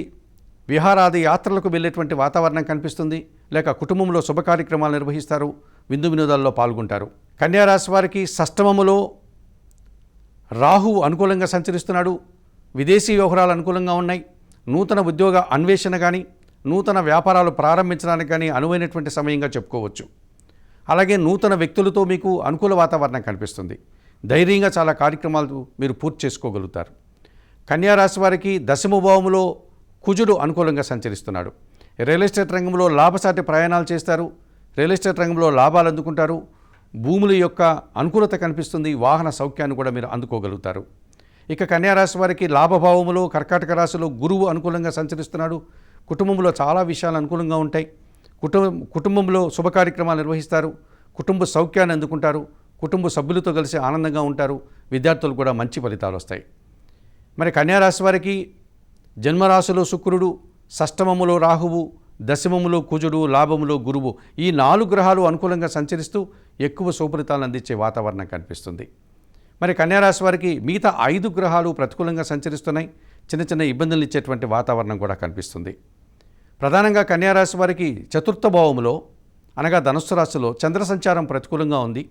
విహారాది యాత్రలకు వెళ్ళేటువంటి వాతావరణం కనిపిస్తుంది. లేక కుటుంబంలో శుభ కార్యక్రమాలు నిర్వహిస్తారు. విందు వినోదాల్లో పాల్గొంటారు. కన్యారాశి వారికి షష్టమములో రాహువు అనుకూలంగా సంచరిస్తున్నాడు. విదేశీ వ్యవహారాలు అనుకూలంగా ఉన్నాయి. నూతన ఉద్యోగ అన్వేషణ కానీ నూతన వ్యాపారాలు ప్రారంభించడానికి కానీ అనువైనటువంటి సమయంగా చెప్పుకోవచ్చు. అలాగే నూతన వ్యక్తులతో మీకు అనుకూల వాతావరణం కనిపిస్తుంది. ధైర్యంగా చాలా కార్యక్రమాలు మీరు పూర్తి చేసుకోగలుగుతారు. కన్యారాశి వారికి దశమ భావములో కుజుడు అనుకూలంగా సంచరిస్తున్నాడు. రియల్ ఎస్టేట్ రంగంలో లాభసాటి ప్రయాణాలు చేస్తారు. రియల్ ఎస్టేట్ రంగంలో లాభాలు అందుకుంటారు. భూముల యొక్క అనుకూలత కనిపిస్తుంది. వాహన సౌఖ్యాన్ని కూడా మీరు అందుకోగలుగుతారు. ఇక కన్యారాశి వారికి లాభభావములో కర్కాటక రాశిలో గురువు అనుకూలంగా సంచరిస్తున్నాడు. కుటుంబంలో చాలా విషయాలు అనుకూలంగా ఉంటాయి. కుటుంబంలో శుభ కార్యక్రమాలు నిర్వహిస్తారు. కుటుంబ సౌఖ్యాన్ని అందుకుంటారు. కుటుంబ సభ్యులతో కలిసి ఆనందంగా ఉంటారు. విద్యార్థులు కూడా మంచి ఫలితాలు వస్తాయి. మరి కన్యారాశి వారికి జన్మరాశిలో శుక్రుడు, షష్టమములో రాహువు, దశమములో కుజుడు, లాభములో గురువు, ఈ 4 గ్రహాలు అనుకూలంగా సంచరిస్తూ ఎక్కువ శుభఫలితాలను అందించే వాతావరణం కనిపిస్తుంది. మరి కన్యారాశి వారికి మిగతా 5 గ్రహాలు ప్రతికూలంగా సంచరిస్తున్నాయి. చిన్న చిన్న ఇబ్బందులు ఇచ్చేటువంటి వాతావరణం కూడా కనిపిస్తుంది. ప్రధానంగా కన్యారాశి వారికి చతుర్థ భావములో అనగా ధనుస్సు రాశిలో చంద్ర సంచారం ప్రతికూలంగా ఉంది.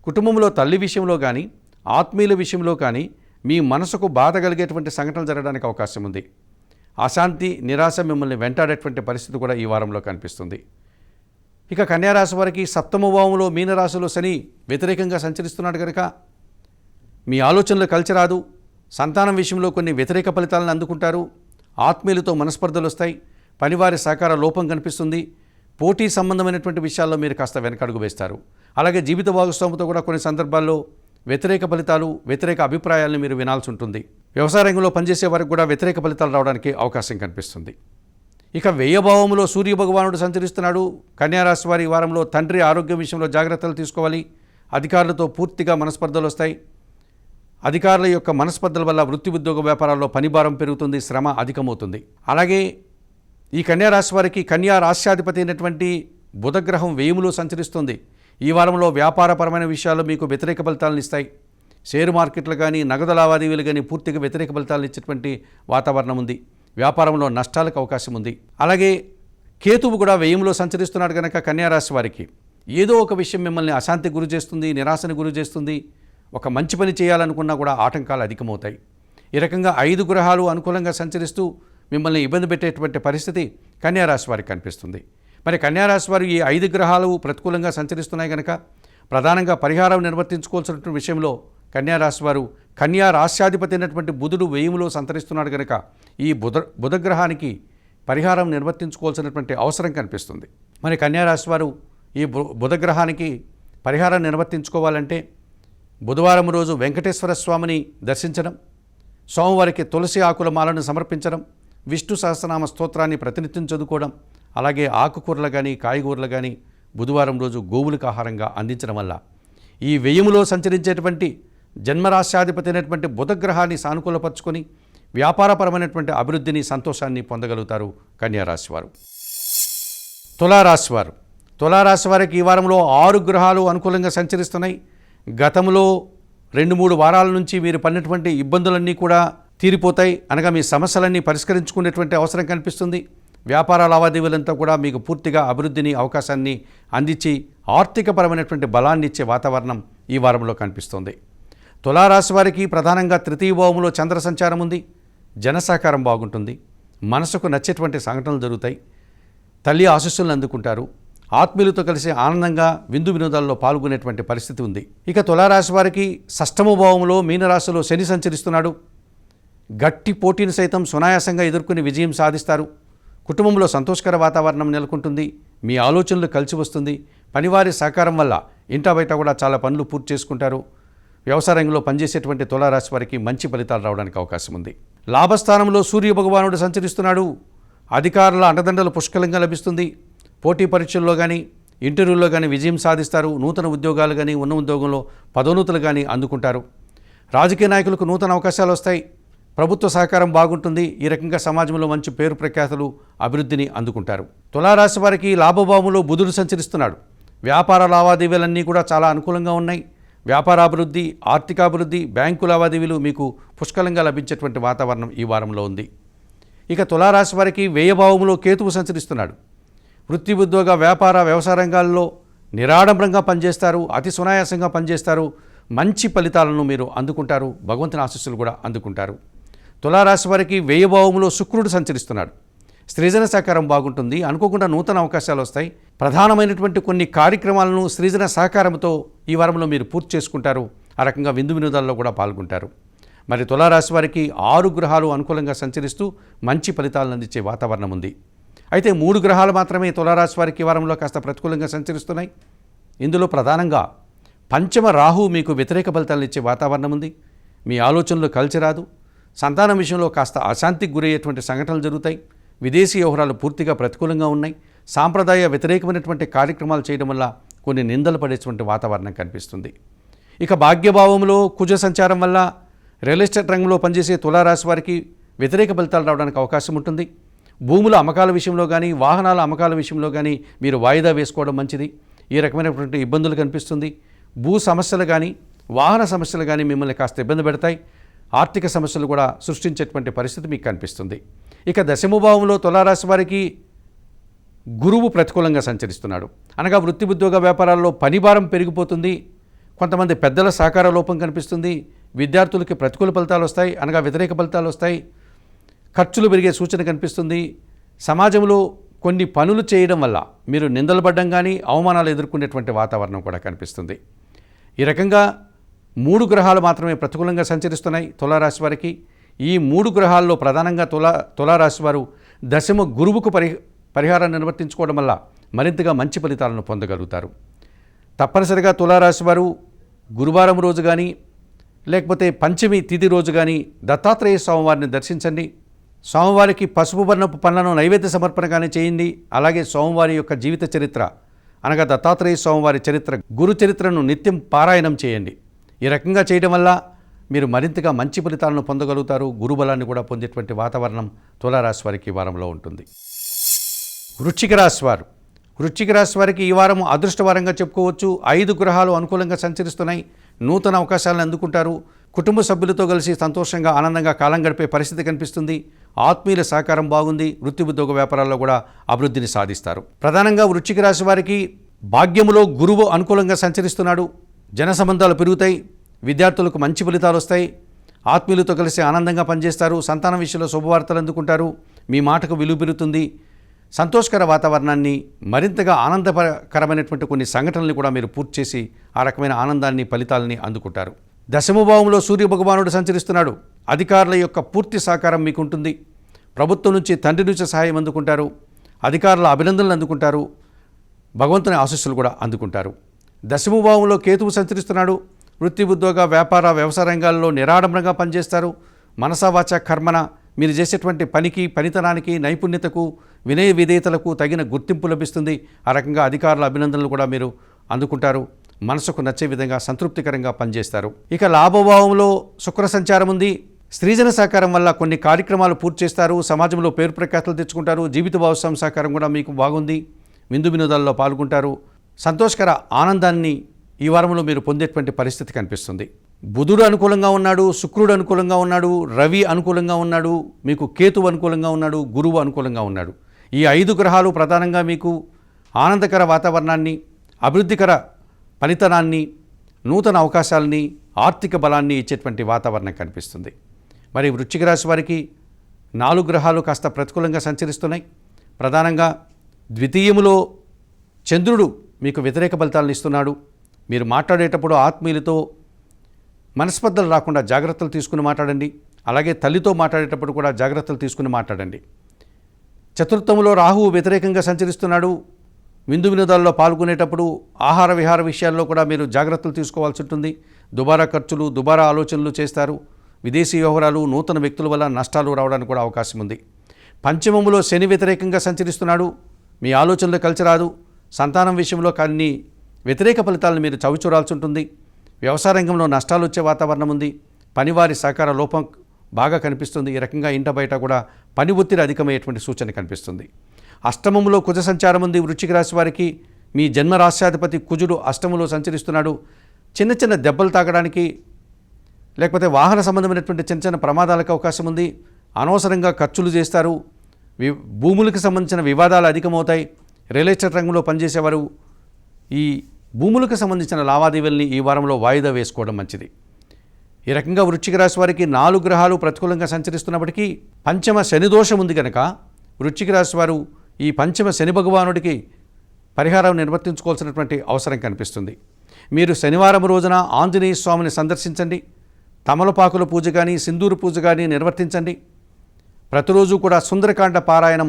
కుటుంబంలో తల్లి విషయంలో కానీ ఆత్మీయుల విషయంలో కానీ మీ మనసుకు బాధ కలిగేటువంటి సంఘటనలు జరగడానికి అవకాశం ఉంది. అశాంతి, నిరాశ మిమ్మల్ని వెంటాడేటువంటి పరిస్థితి కూడా ఈ వారంలో కనిపిస్తుంది. ఇక కన్యారాశి వారికి సప్తమ భావంలో మీనరాశిలో శని వ్యతిరేకంగా సంచరిస్తున్నాడు కనుక మీ ఆలోచనలు కలిసి రాదు. సంతానం విషయంలో కొన్ని వ్యతిరేక ఫలితాలను అందుకుంటారు. ఆత్మీయులతో మనస్పర్ధలు వస్తాయి. పనివారి సహకార లోపం కనిపిస్తుంది. పోటీ సంబంధమైనటువంటి విషయాల్లో మీరు కాస్త వెనకడుగు వేస్తారు. అలాగే జీవిత భాగస్వామితో కూడా కొన్ని సందర్భాల్లో వ్యతిరేక ఫలితాలు, వ్యతిరేక అభిప్రాయాలను మీరు వినాల్సి ఉంటుంది. వ్యవసాయ రంగంలో పనిచేసే వారికి కూడా వ్యతిరేక ఫలితాలు రావడానికి అవకాశం కనిపిస్తుంది. ఇక వ్యయభావంలో సూర్య భగవానుడు సంచరిస్తున్నాడు. కన్యారాశి వారి వారంలో తండ్రి ఆరోగ్యం విషయంలో జాగ్రత్తలు తీసుకోవాలి. అధికారులతో పూర్తిగా మనస్పర్ధలు వస్తాయి. అధికారుల యొక్క మనస్పర్ధల వల్ల వృత్తి ఉద్యోగ వ్యాపారాల్లో పనిభారం పెరుగుతుంది, శ్రమ అధికమవుతుంది. అలాగే ఈ కన్యారాశి వారికి కన్యా రాశ్యాధిపతి అయినటువంటి బుధగ్రహం వ్యయములో సంచరిస్తుంది. ఈ వారంలో వ్యాపారపరమైన విషయాల్లో మీకు వ్యతిరేక ఫలితాలను ఇస్తాయి. షేర్ మార్కెట్లు కానీ నగదు లావాదేవీలు కానీ పూర్తిగా వ్యతిరేక ఫలితాలను ఇచ్చేటువంటి వాతావరణం ఉంది. వ్యాపారంలో నష్టాలకు అవకాశం ఉంది. అలాగే కేతువు కూడా వ్యయంలో సంచరిస్తున్నాడు కనుక కన్యారాశి వారికి ఏదో ఒక విషయం మిమ్మల్ని అశాంతికి గురి చేస్తుంది, నిరాశని గురి చేస్తుంది. ఒక మంచి పని చేయాలనుకున్నా కూడా ఆటంకాలు అధికమవుతాయి. ఈ రకంగా 5 గ్రహాలు అనుకూలంగా సంచరిస్తూ మిమ్మల్ని ఇబ్బంది పెట్టేటువంటి పరిస్థితి కన్యారాశి వారికి కనిపిస్తుంది. మరి కన్యారాశి వారు ఈ 5 గ్రహాలు ప్రతికూలంగా సంచరిస్తున్నాయి కనుక ప్రధానంగా పరిహారం నిర్వర్తించుకోవాల్సినటువంటి విషయంలో కన్యారాశి వారు కన్యా రాశ్యాధిపతి అయినటువంటి బుధుడు వ్యయములో సంతరిస్తున్నాడు కనుక ఈ బుధగ్రహానికి పరిహారం నిర్వర్తించుకోవాల్సినటువంటి అవసరం కనిపిస్తుంది. మరి కన్యారాశి వారు ఈ బుధగ్రహానికి పరిహారం నిర్వర్తించుకోవాలంటే బుధవారం రోజు వెంకటేశ్వర స్వామిని దర్శించడం, సోమవారికి తులసి ఆకుల మాలను సమర్పించడం, విష్ణు సహస్రనామ స్తోత్రాన్ని ప్రతినిత్యం చదువుకోవడం, అలాగే ఆకుకూరలు కానీ కాయగూరలు కానీ బుధవారం రోజు గోవులకు ఆహారంగా అందించడం వల్ల ఈ వ్యయములో సంచరించేటువంటి జన్మరాశ్యాధిపతి అయినటువంటి బుధగ్రహాన్ని సానుకూలపరుచుకొని వ్యాపారపరమైనటువంటి అభివృద్ధిని, సంతోషాన్ని పొందగలుగుతారు కన్యారాశి వారు. తులారాశి వారికి ఈ వారంలో 6 గ్రహాలు అనుకూలంగా సంచరిస్తున్నాయి. గతంలో 2-3 వారాల నుంచి మీరు పడినటువంటి ఇబ్బందులన్నీ కూడా తీరిపోతాయి. అనగా మీ సమస్యలన్నీ పరిష్కరించుకునేటువంటి అవసరం కనిపిస్తుంది. వ్యాపార లావాదేవీలంతా కూడా మీకు పూర్తిగా అభివృద్ధిని, అవకాశాన్ని అందించి ఆర్థికపరమైనటువంటి బలాన్ని ఇచ్చే వాతావరణం ఈ వారంలో కనిపిస్తుంది. తులారాశి వారికి ప్రధానంగా తృతీయ భావంలో చంద్ర సంచారం ఉంది. జనసహకారం బాగుంటుంది. మనసుకు నచ్చేటువంటి సంఘటనలు జరుగుతాయి. తల్లి ఆశీస్సులను అందుకుంటారు. ఆత్మీయులతో కలిసి ఆనందంగా విందు వినోదాల్లో పాల్గొనేటువంటి పరిస్థితి ఉంది. ఇక తులారాశి వారికి షష్టమ భావంలో మీనరాశిలో శని సంచరిస్తున్నాడు. గట్టి పోటీని సైతం సునాయాసంగా ఎదుర్కొని విజయం సాధిస్తారు. కుటుంబంలో సంతోషకర వాతావరణం నెలకొంటుంది. మీ ఆలోచనలు కలిసి వస్తుంది. పనివారి సహకారం వల్ల ఇంటా బయట కూడా చాలా పనులు పూర్తి చేసుకుంటారు. వ్యవసాయ రంగంలో పనిచేసేటువంటి తులారాశి వారికి మంచి ఫలితాలు రావడానికి అవకాశం ఉంది. లాభస్థానంలో సూర్య భగవానుడు సంచరిస్తున్నాడు. అధికారుల అండదండలు పుష్కలంగా లభిస్తుంది. పోటీ పరీక్షల్లో కానీ ఇంటర్వ్యూల్లో కానీ విజయం సాధిస్తారు. నూతన ఉద్యోగాలు కానీ ఉన్న ఉద్యోగంలో పదోన్నతులు కానీ అందుకుంటారు. రాజకీయ నాయకులకు నూతన అవకాశాలు వస్తాయి. ప్రభుత్వ సహకారం బాగుంటుంది. ఈ రకంగా సమాజంలో మంచి పేరు ప్రఖ్యాతులు, అభివృద్ధిని అందుకుంటారు. తులారాశి వారికి లాభభావంలో బుధుడు సంచరిస్తున్నాడు. వ్యాపార లావాదేవీలన్నీ కూడా చాలా అనుకూలంగా ఉన్నాయి. వ్యాపారాభివృద్ధి, ఆర్థికాభివృద్ధి, బ్యాంకు లావాదేవీలు మీకు పుష్కలంగా లభించేటువంటి వాతావరణం ఈ వారంలో ఉంది. ఇక తులారాశి వారికి వ్యయభావంలో కేతువు సంచరిస్తున్నాడు. వృత్తి, ఉద్యోగ, వ్యాపార, వ్యవసాయ రంగాల్లో నిరాడంబరంగా పనిచేస్తారు, అతి సునాయాసంగా పనిచేస్తారు, మంచి ఫలితాలను మీరు అందుకుంటారు, భగవంతుని ఆశీస్సులు కూడా అందుకుంటారు. తులారాశి వారికి వ్యయభావంలో శుక్రుడు సంచరిస్తున్నాడు. సృజన సహకారం బాగుంటుంది, అనుకోకుండా నూతన అవకాశాలు వస్తాయి. ప్రధానమైనటువంటి కొన్ని కార్యక్రమాలను సృజన సహకారంతో ఈ వారంలో మీరు పూర్తి చేసుకుంటారు. ఆ రకంగా విందు వినోదాల్లో కూడా పాల్గొంటారు. మరి తులారాశి వారికి 6 గ్రహాలు అనుకూలంగా సంచరిస్తూ మంచి ఫలితాలను అందించే వాతావరణం ఉంది. అయితే 3 గ్రహాలు మాత్రమే తులారాశి వారికి ఈ వారంలో కాస్త ప్రతికూలంగా సంచరిస్తున్నాయి. ఇందులో ప్రధానంగా పంచమ రాహు మీకు వ్యతిరేక ఫలితాలను ఇచ్చే వాతావరణం ఉంది. మీ ఆలోచనలు కలిసి రాదు. సంతానం విషయంలో కాస్త అశాంతికి గురయ్యేటువంటి సంఘటనలు జరుగుతాయి. విదేశీ వ్యవహారాలు పూర్తిగా ప్రతికూలంగా ఉన్నాయి. సాంప్రదాయ వ్యతిరేకమైనటువంటి కార్యక్రమాలు చేయడం వల్ల కొన్ని నిందలు పడేటువంటి వాతావరణం కనిపిస్తుంది. ఇక భాగ్యభావంలో కుజ సంచారం వల్ల రియల్ ఎస్టేట్ రంగంలో పనిచేసే తులారాశి వారికి వ్యతిరేక ఫలితాలు రావడానికి అవకాశం ఉంటుంది. భూముల అమ్మకాల విషయంలో కానీ, వాహనాల అమ్మకాల విషయంలో కానీ మీరు వాయిదా వేసుకోవడం మంచిది. ఈ రకమైనటువంటి ఇబ్బందులు కనిపిస్తుంది. భూ సమస్యలు కానీ, వాహన సమస్యలు కానీ మిమ్మల్ని కాస్త ఇబ్బంది పెడతాయి. ఆర్థిక సమస్యలు కూడా సృష్టించేటువంటి పరిస్థితి మీకు కనిపిస్తుంది. ఇక దశమభావంలో తులారాశి వారికి గురువు ప్రతికూలంగా సంచరిస్తున్నాడు. అనగా వృత్తి, ఉద్యోగ, వ్యాపారాల్లో పనిభారం పెరిగిపోతుంది. కొంతమంది పెద్దల సహకార లోపం కనిపిస్తుంది. విద్యార్థులకి ప్రతికూల ఫలితాలు వస్తాయి, అనగా వ్యతిరేక ఫలితాలు వస్తాయి. ఖర్చులు పెరిగే సూచన కనిపిస్తుంది. సమాజంలో కొన్ని పనులు చేయడం వల్ల మీరు నిందలు పడ్డం కానీ, అవమానాలు ఎదుర్కొనేటువంటి వాతావరణం కూడా కనిపిస్తుంది. ఈ రకంగా 3 గ్రహాలు మాత్రమే ప్రతికూలంగా సంచరిస్తున్నాయి తులారాశి వారికి. ఈ 3 గ్రహాల్లో ప్రధానంగా తులారాశి వారు దశమ గురువుకు పరిహారాన్ని నిర్వర్తించుకోవడం వల్ల మరింతగా మంచి ఫలితాలను పొందగలుగుతారు. తప్పనిసరిగా తులారాశి వారు గురువారం రోజు కానీ, లేకపోతే పంచమి తిథి రోజు కానీ దత్తాత్రేయ స్వామివారిని దర్శించండి. స్వామివారికి పసుపు వర్ణపు పండ్లను నైవేద్య సమర్పణగానే చేయండి. అలాగే స్వామివారి యొక్క జీవిత చరిత్ర, అనగా దత్తాత్రేయ స్వామివారి చరిత్ర, గురు చరిత్రను నిత్యం పారాయణం చేయండి. ఈ రకంగా చేయడం వల్ల మీరు మరింతగా మంచి ఫలితాలను పొందగలుగుతారు. గురుబలాన్ని కూడా పొందేటువంటి వాతావరణం తులారాశి వారికి ఈ వారంలో ఉంటుంది. వృశ్చిక రాశి వారు, వృశ్చిక రాశి వారికి ఈ వారం అదృష్టవారంగా చెప్పుకోవచ్చు. 5 గ్రహాలు అనుకూలంగా సంచరిస్తున్నాయి. నూతన అవకాశాలను అందుకుంటారు. కుటుంబ సభ్యులతో కలిసి సంతోషంగా, ఆనందంగా కాలం గడిపే పరిస్థితి కనిపిస్తుంది. ఆత్మీయుల సహకారం బాగుంది. వృత్తి, ఉద్యోగ, వ్యాపారాల్లో కూడా అభివృద్ధిని సాధిస్తారు. ప్రధానంగా వృశ్చిక రాశి వారికి భాగ్యములో గురువు అనుకూలంగా సంచరిస్తున్నాడు. జన సంబంధాలు పెరుగుతాయి. విద్యార్థులకు మంచి ఫలితాలు వస్తాయి. ఆత్మీయులతో కలిసి ఆనందంగా పనిచేస్తారు. సంతానం విషయంలో శుభవార్తలు అందుకుంటారు. మీ మాటకు విలువ పెరుగుతుంది. సంతోషకర వాతావరణాన్ని, మరింతగా ఆనందకరమైనటువంటి కొన్ని సంఘటనల్ని కూడా మీరు పూర్తి చేసి ఆ రకమైన ఆనందాన్ని, ఫలితాలని అందుకుంటారు. దశమభావంలో సూర్య భగవానుడు సంచరిస్తున్నాడు. అధికారుల యొక్క పూర్తి సహకారం మీకు ఉంటుంది. ప్రభుత్వం నుంచి, తండ్రి నుంచి సహాయం అందుకుంటారు. అధికారుల అభినందనలు అందుకుంటారు. భగవంతుని ఆశీస్సులు కూడా అందుకుంటారు. దశమభావంలో కేతువు సంచరిస్తున్నాడు. వృత్తి, ఉద్యోగ, వ్యాపార, వ్యవసాయ రంగాల్లో నిరాడంబరంగా పనిచేస్తారు. మనసా వాచ కర్మన మీరు చేసేటువంటి పనికి, పనితనానికి, నైపుణ్యతకు, వినయ విధేయతలకు తగిన గుర్తింపు లభిస్తుంది. ఆ రకంగా అధికారుల అభినందనలు కూడా మీరు అందుకుంటారు. మనసుకు నచ్చే విధంగా సంతృప్తికరంగా పనిచేస్తారు. ఇక లాభభావంలో శుక్ర సంచారం ఉంది. స్త్రీజన సహకారం వల్ల కొన్ని కార్యక్రమాలు పూర్తి చేస్తారు. సమాజంలో పేరు ప్రఖ్యాతులు తెచ్చుకుంటారు. జీవిత భాగస్వామి సహకారం కూడా మీకు బాగుంది. విందు వినోదాల్లో పాల్గొంటారు. సంతోషకర ఆనందాన్ని ఈ వారంలో మీరు పొందేటువంటి పరిస్థితి కనిపిస్తుంది. బుధుడు అనుకూలంగా ఉన్నాడు, శుక్రుడు అనుకూలంగా ఉన్నాడు, రవి అనుకూలంగా ఉన్నాడు, మీకు కేతువు అనుకూలంగా ఉన్నాడు, గురువు అనుకూలంగా ఉన్నాడు. ఈ 5 గ్రహాలు ప్రధానంగా మీకు ఆనందకర వాతావరణాన్ని, అభివృద్ధికర ఫలితనాన్ని, నూతన అవకాశాలని, ఆర్థిక బలాన్ని ఇచ్చేటువంటి వాతావరణం కనిపిస్తుంది. మరి వృశ్చిక రాశి వారికి 4 గ్రహాలు కాస్త ప్రతికూలంగా సంచరిస్తున్నాయి. ప్రధానంగా ద్వితీయములో చంద్రుడు మీకు వ్యతిరేక ఫలితాలను ఇస్తున్నాడు. మీరు మాట్లాడేటప్పుడు ఆత్మీయులతో మనస్పర్ధలు రాకుండా జాగ్రత్తలు తీసుకుని మాట్లాడండి. అలాగే తల్లితో మాట్లాడేటప్పుడు కూడా జాగ్రత్తలు తీసుకుని మాట్లాడండి. చతుర్థంలో రాహువు వ్యతిరేకంగా సంచరిస్తున్నాడు. విందు వినోదాల్లో పాల్గొనేటప్పుడు ఆహార విహార విషయాల్లో కూడా మీరు జాగ్రత్తలు తీసుకోవాల్సి ఉంటుంది. దుబారా ఖర్చులు, దుబారా ఆలోచనలు చేస్తారు. విదేశీ వ్యవహారాలు, నూతన వ్యక్తుల వల్ల నష్టాలు రావడానికి కూడా అవకాశం ఉంది. పంచమములో శని వ్యతిరేకంగా సంచరిస్తున్నాడు. మీ ఆలోచనలు కలిసి రాదు. సంతానం విషయంలో కొన్ని వ్యతిరేక ఫలితాలను మీరు చవిచూడాల్సి ఉంటుంది. వ్యవసాయ రంగంలో నష్టాలు వచ్చే వాతావరణం ఉంది. పనివారి సహకార లోపం బాగా కనిపిస్తుంది. ఈ రకంగా ఇంట బయట కూడా పని ఒత్తిడి అధికమయ్యేటువంటి సూచన కనిపిస్తుంది. అష్టమంలో కుజ సంచారం ఉంది. వృశ్చిక రాశి వారికి మీ జన్మ రాశ్యాధిపతి కుజుడు అష్టములో సంచరిస్తున్నాడు. చిన్న చిన్న దెబ్బలు తాగడానికి లేకపోతే వాహన సంబంధమైనటువంటి చిన్న చిన్న ప్రమాదాలకు అవకాశం ఉంది. అనవసరంగా ఖర్చులు చేస్తారు. భూములకు సంబంధించిన వివాదాలు అధికమవుతాయి. రియల్ ఎస్టేట్ రంగంలో పనిచేసేవారు ఈ భూములకు సంబంధించిన లావాదేవీల్ని ఈ వారంలో వాయిదా వేసుకోవడం మంచిది. ఈ రకంగా వృశ్చిక రాశి వారికి 4 గ్రహాలు ప్రతికూలంగా సంచరిస్తున్నప్పటికీ పంచమ శని దోషం ఉంది కనుక వృశ్చిక రాశి వారు ఈ పంచమ శని భగవానుడికి పరిహారం నిర్వర్తించుకోవాల్సినటువంటి అవసరం కనిపిస్తుంది. మీరు శనివారం రోజున ఆంజనేయ స్వామిని సందర్శించండి. తమలపాకుల పూజ కానీ సింధూరు పూజ కానీ నిర్వర్తించండి. ప్రతిరోజు కూడా సుందరకాండ పారాయణం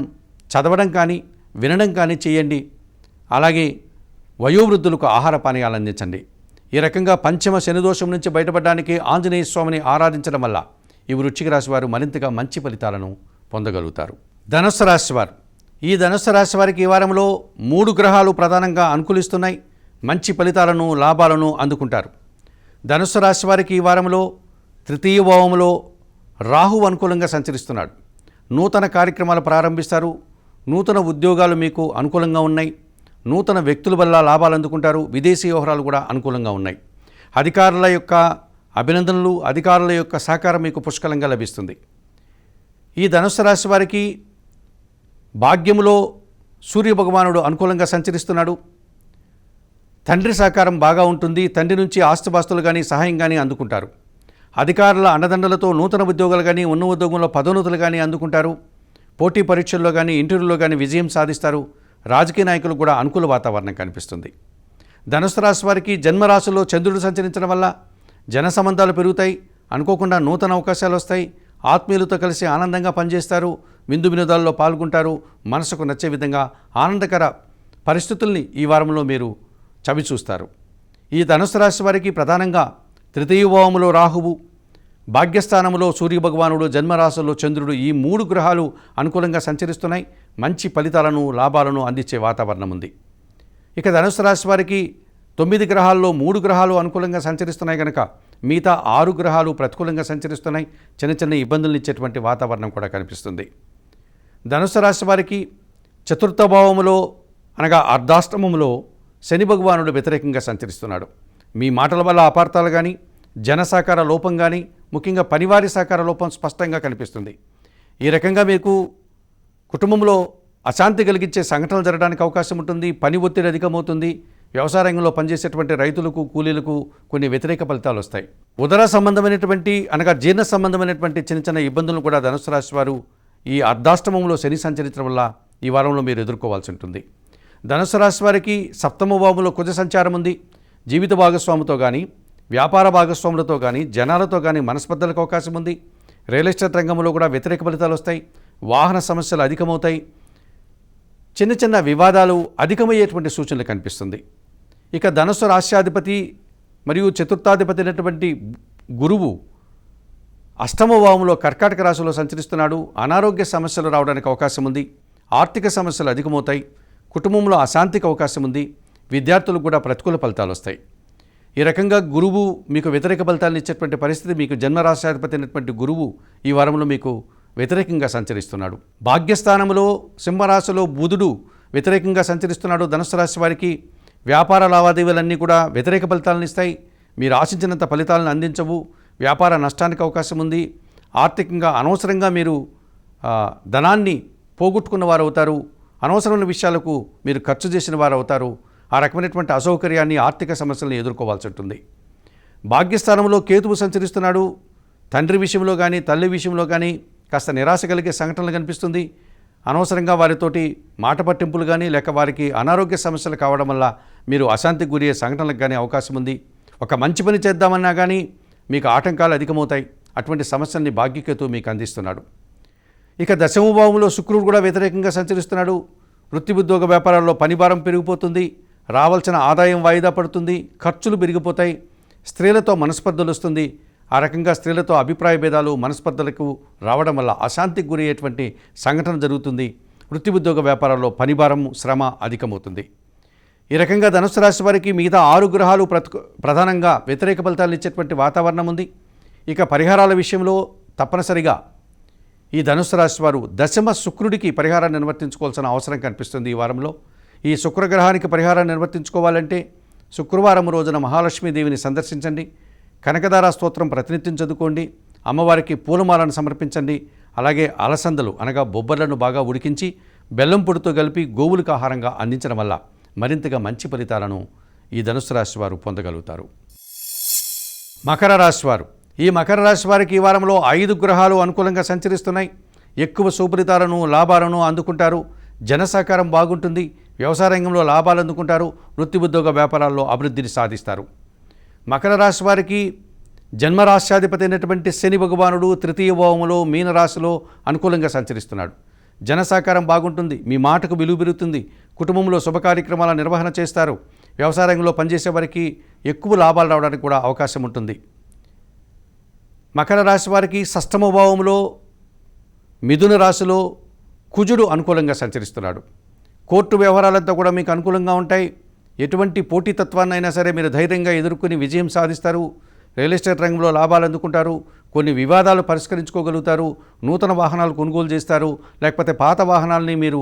చదవడం కానీ వినడం కానీ చేయండి. అలాగే వయోవృద్ధులకు ఆహార పానీయాలు అందించండి. ఈ రకంగా పంచమ శనిదోషం నుంచి బయటపడడానికి ఆంజనేయ స్వామిని ఆరాధించడం వల్ల ఈ వృశ్చిక రాశి వారు మరింతగా మంచి ఫలితాలను పొందగలుగుతారు. ధనుస్సు రాశి వారు, ఈ ధనుస్సు రాశి వారికి ఈ వారంలో 3 గ్రహాలు ప్రధానంగా అనుకూలిస్తున్నాయి. మంచి ఫలితాలను లాభాలను అందుకుంటారు. ధనుస్సు రాశి వారికి ఈ వారంలో తృతీయ భావంలో రాహువు అనుకూలంగా సంచరిస్తున్నాడు. నూతన కార్యక్రమాలు ప్రారంభిస్తారు. నూతన ఉద్యోగాలు మీకు అనుకూలంగా ఉన్నాయి. నూతన వ్యక్తుల వల్ల లాభాలు అందుకుంటారు. విదేశీ వ్యవహారాలు కూడా అనుకూలంగా ఉన్నాయి. అధికారుల యొక్క అభినందనలు, అధికారుల యొక్క సహకారం మీకు పుష్కలంగా లభిస్తుంది. ఈ ధనుస్సు రాశి వారికి భాగ్యములో సూర్యభగవానుడు అనుకూలంగా సంచరిస్తున్నాడు. తండ్రి సహకారం బాగా ఉంటుంది. తండ్రి నుంచి ఆస్తిపాస్తులు కానీ సహాయం కానీ అందుకుంటారు. అధికారుల అండదండలతో నూతన ఉద్యోగాలు కానీ ఉన్న ఉద్యోగంలో పదోన్నతులు కానీ అందుకుంటారు. పోటీ పరీక్షల్లో కానీ ఇంటర్వ్యూలో కానీ విజయం సాధిస్తారు. రాజకీయ నాయకులకు కూడా అనుకూల వాతావరణం కనిపిస్తుంది. ధనుసు రాశి వారికి జన్మరాశిలో చంద్రుడు సంచరించడం వల్ల జన సంబంధాలు పెరుగుతాయి. అనుకోకుండా నూతన అవకాశాలు వస్తాయి. ఆత్మీయులతో కలిసి ఆనందంగా పనిచేస్తారు. విందు వినోదాల్లో పాల్గొంటారు. మనసుకు నచ్చే విధంగా ఆనందకర పరిస్థితుల్ని ఈ వారంలో మీరు చవి చూస్తారు. ఈ ధనుసు రాశి వారికి ప్రధానంగా తృతీయ భావములో రాహువు, భాగ్యస్థానంలో సూర్యభగవానుడు, జన్మరాశుల్లో చంద్రుడు, ఈ 3 గ్రహాలు అనుకూలంగా సంచరిస్తున్నాయి. మంచి ఫలితాలను లాభాలను అందించే వాతావరణం ఉంది. ఇక ధనుసు రాశి వారికి 9 గ్రహాల్లో 3 గ్రహాలు అనుకూలంగా సంచరిస్తున్నాయి కనుక మిగతా 6 గ్రహాలు ప్రతికూలంగా సంచరిస్తున్నాయి. చిన్న చిన్న ఇబ్బందులు ఇచ్చేటువంటి వాతావరణం కూడా కనిపిస్తుంది. ధనుసు రాశి వారికి చతుర్థ భావములో అనగా అర్ధాష్టమంలో శని భగవానుడు వ్యతిరేకంగా సంచరిస్తున్నాడు. మీ మాటల వల్ల అపార్థాలు కానీ జన సహకార లోపం కానీ ముఖ్యంగా పనివారి సహకార లోపం స్పష్టంగా కనిపిస్తుంది. ఈ రకంగా మీకు కుటుంబంలో అశాంతి కలిగించే సంఘటనలు జరగడానికి అవకాశం ఉంటుంది. పని ఒత్తిడి అధికమవుతుంది. వ్యవసాయ రంగంలో పనిచేసేటువంటి రైతులకు కూలీలకు కొన్ని వ్యతిరేక ఫలితాలు వస్తాయి. ఉదర సంబంధమైనటువంటి అనగా జీర్ణ సంబంధమైనటువంటి చిన్న చిన్న ఇబ్బందులను కూడా ధనుసు రాశి వారు ఈ అర్ధాష్టమంలో శని సంచరించడం వల్ల ఈ వారంలో మీరు ఎదుర్కోవాల్సి ఉంటుంది. ధనుసు రాశి వారికి సప్తమ భావంలో కుజ సంచారం ఉంది. జీవిత భాగస్వామితో కానీ వ్యాపార భాగస్వాములతో కానీ జనాలతో కానీ మనస్పర్ధలకు అవకాశం ఉంది. రియల్ ఎస్టేట్ రంగంలో కూడా వ్యతిరేక ఫలితాలు వస్తాయి. వాహన సమస్యలు అధికమవుతాయి. చిన్న చిన్న వివాదాలు అధికమయ్యేటువంటి సూచనలు కనిపిస్తుంది. ఇక ధనుసు రాశ్యాధిపతి మరియు చతుర్థాధిపతి అయినటువంటి గురువు అష్టమ భావంలో కర్కాటక రాశిలో సంచరిస్తున్నాడు. అనారోగ్య సమస్యలు రావడానికి అవకాశం ఉంది. ఆర్థిక సమస్యలు అధికమవుతాయి. కుటుంబంలో అశాంతికి అవకాశం ఉంది. విద్యార్థులకు కూడా ప్రతికూల ఫలితాలు వస్తాయి. ఈ రకంగా గురువు మీకు వ్యతిరేక ఫలితాలను ఇచ్చేటువంటి పరిస్థితి, మీకు జన్మరాశ్యాధిపతి అయినటువంటి గురువు ఈ వారంలో మీకు వ్యతిరేకంగా సంచరిస్తున్నాడు. భాగ్యస్థానంలో సింహరాశిలో బుధుడు వ్యతిరేకంగా సంచరిస్తున్నాడు. ధనుసు రాశి వారికి వ్యాపార లావాదేవీలన్నీ కూడా వ్యతిరేక ఫలితాలను ఇస్తాయి. మీరు ఆశించినంత ఫలితాలను అందించవు. వ్యాపార నష్టానికి అవకాశం ఉంది. ఆర్థికంగా అనవసరంగా మీరు ధనాన్ని పోగొట్టుకున్న వారు అవుతారు. అనవసరమైన విషయాలకు మీరు ఖర్చు చేసిన వారు అవుతారు. ఆ రకమైనటువంటి అసౌకర్యాన్ని, ఆర్థిక సమస్యలను ఎదుర్కోవాల్సి ఉంటుంది. భాగ్యస్థానంలో కేతువు సంచరిస్తున్నాడు. తండ్రి విషయంలో కానీ తల్లి విషయంలో కానీ కాస్త నిరాశ కలిగే సంఘటనలు కనిపిస్తుంది. అనవసరంగా వారితోటి మాట పట్టింపులు కానీ లేక వారికి అనారోగ్య సమస్యలు కావడం వల్ల మీరు అశాంతికి గురయ్యే సంఘటనలకు కానీ అవకాశం ఉంది. ఒక మంచి పని చేద్దామన్నా కానీ మీకు ఆటంకాలు అధికమవుతాయి. అటువంటి సమస్యల్ని భాగ్యకేతువు మీకు అందిస్తున్నాడు. ఇక దశమ భావంలో శుక్రుడు కూడా వ్యతిరేకంగా సంచరిస్తున్నాడు. వృత్తి ఉద్యోగ వ్యాపారాల్లో పనిభారం పెరిగిపోతుంది. రావాల్సిన ఆదాయం వాయిదా పడుతుంది. ఖర్చులు పెరిగిపోతాయి. స్త్రీలతో మనస్పర్ధలు వస్తుంది. ఆ రకంగా స్త్రీలతో అభిప్రాయ భేదాలు, మనస్పర్ధలకు రావడం వల్ల అశాంతికి గురయ్యేటువంటి సంఘటన జరుగుతుంది. వృత్తి ఉద్యోగ వ్యాపారాల్లో పనిభారం, శ్రమ అధికమవుతుంది. ఈ రకంగా ధనుసు రాశి వారికి మిగతా 6 గ్రహాలు ప్రధానంగా వ్యతిరేక ఫలితాలను ఇచ్చేటువంటి వాతావరణం ఉంది. ఇక పరిహారాల విషయంలో తప్పనిసరిగా ఈ ధనుసు రాశి వారు దశమ శుక్రుడికి పరిహారాన్ని నిర్వర్తించుకోవాల్సిన అవసరం కనిపిస్తుంది. ఈ వారంలో ఈ శుక్రగ్రహానికి పరిహారాన్ని నిర్వర్తించుకోవాలంటే శుక్రవారం రోజున మహాలక్ష్మీదేవిని సందర్శించండి, కనకదార స్తోత్రం ప్రతినిత్యం చదువుకోండి, అమ్మవారికి పూలమాలను సమర్పించండి. అలాగే అలసందలు అనగా బొబ్బర్లను బాగా ఉడికించి బెల్లం పొడితో కలిపి గోవులకు ఆహారంగా అందించడం వల్ల మరింతగా మంచి ఫలితాలను ఈ ధనుసు రాశి వారు పొందగలుగుతారు. మకర రాశి వారు, ఈ మకర రాశి వారికి ఈ వారంలో 5 గ్రహాలు అనుకూలంగా సంచరిస్తున్నాయి. ఎక్కువ సుఫలితాలను లాభాలను అందుకుంటారు. జన సహకారం బాగుంటుంది. వ్యవసాయ రంగంలో లాభాలు అందుకుంటారు. వృత్తి ఉద్యోగ వ్యాపారాల్లో అభివృద్ధిని సాధిస్తారు. మకర రాశి వారికి జన్మరాశ్యాధిపతి అయినటువంటి శని భగవానుడు 3వ భావములో మీనరాశిలో అనుకూలంగా సంచరిస్తున్నాడు. జన సహకారం బాగుంటుంది. మీ మాటకు విలువ పెరుగుతుంది. కుటుంబంలో శుభ కార్యక్రమాల నిర్వహణ చేస్తారు. వ్యవసాయ రంగంలో పనిచేసే వారికి ఎక్కువ లాభాలు రావడానికి కూడా అవకాశం ఉంటుంది. మకర రాశి వారికి 6వ భావంలో మిథున రాశిలో కుజుడు అనుకూలంగా సంచరిస్తున్నాడు. కోర్టు వ్యవహారాలంతా కూడా మీకు అనుకూలంగా ఉంటాయి. ఎటువంటి పోటీతత్వాన్నైనా సరే మీరు ధైర్యంగా ఎదుర్కొని విజయం సాధిస్తారు. రియల్ ఎస్టేట్ రంగంలో లాభాలు అందుకుంటారు. కొన్ని వివాదాలు పరిష్కరించుకోగలుగుతారు. నూతన వాహనాలు కొనుగోలు చేస్తారు. లేకపోతే పాత వాహనాలని మీరు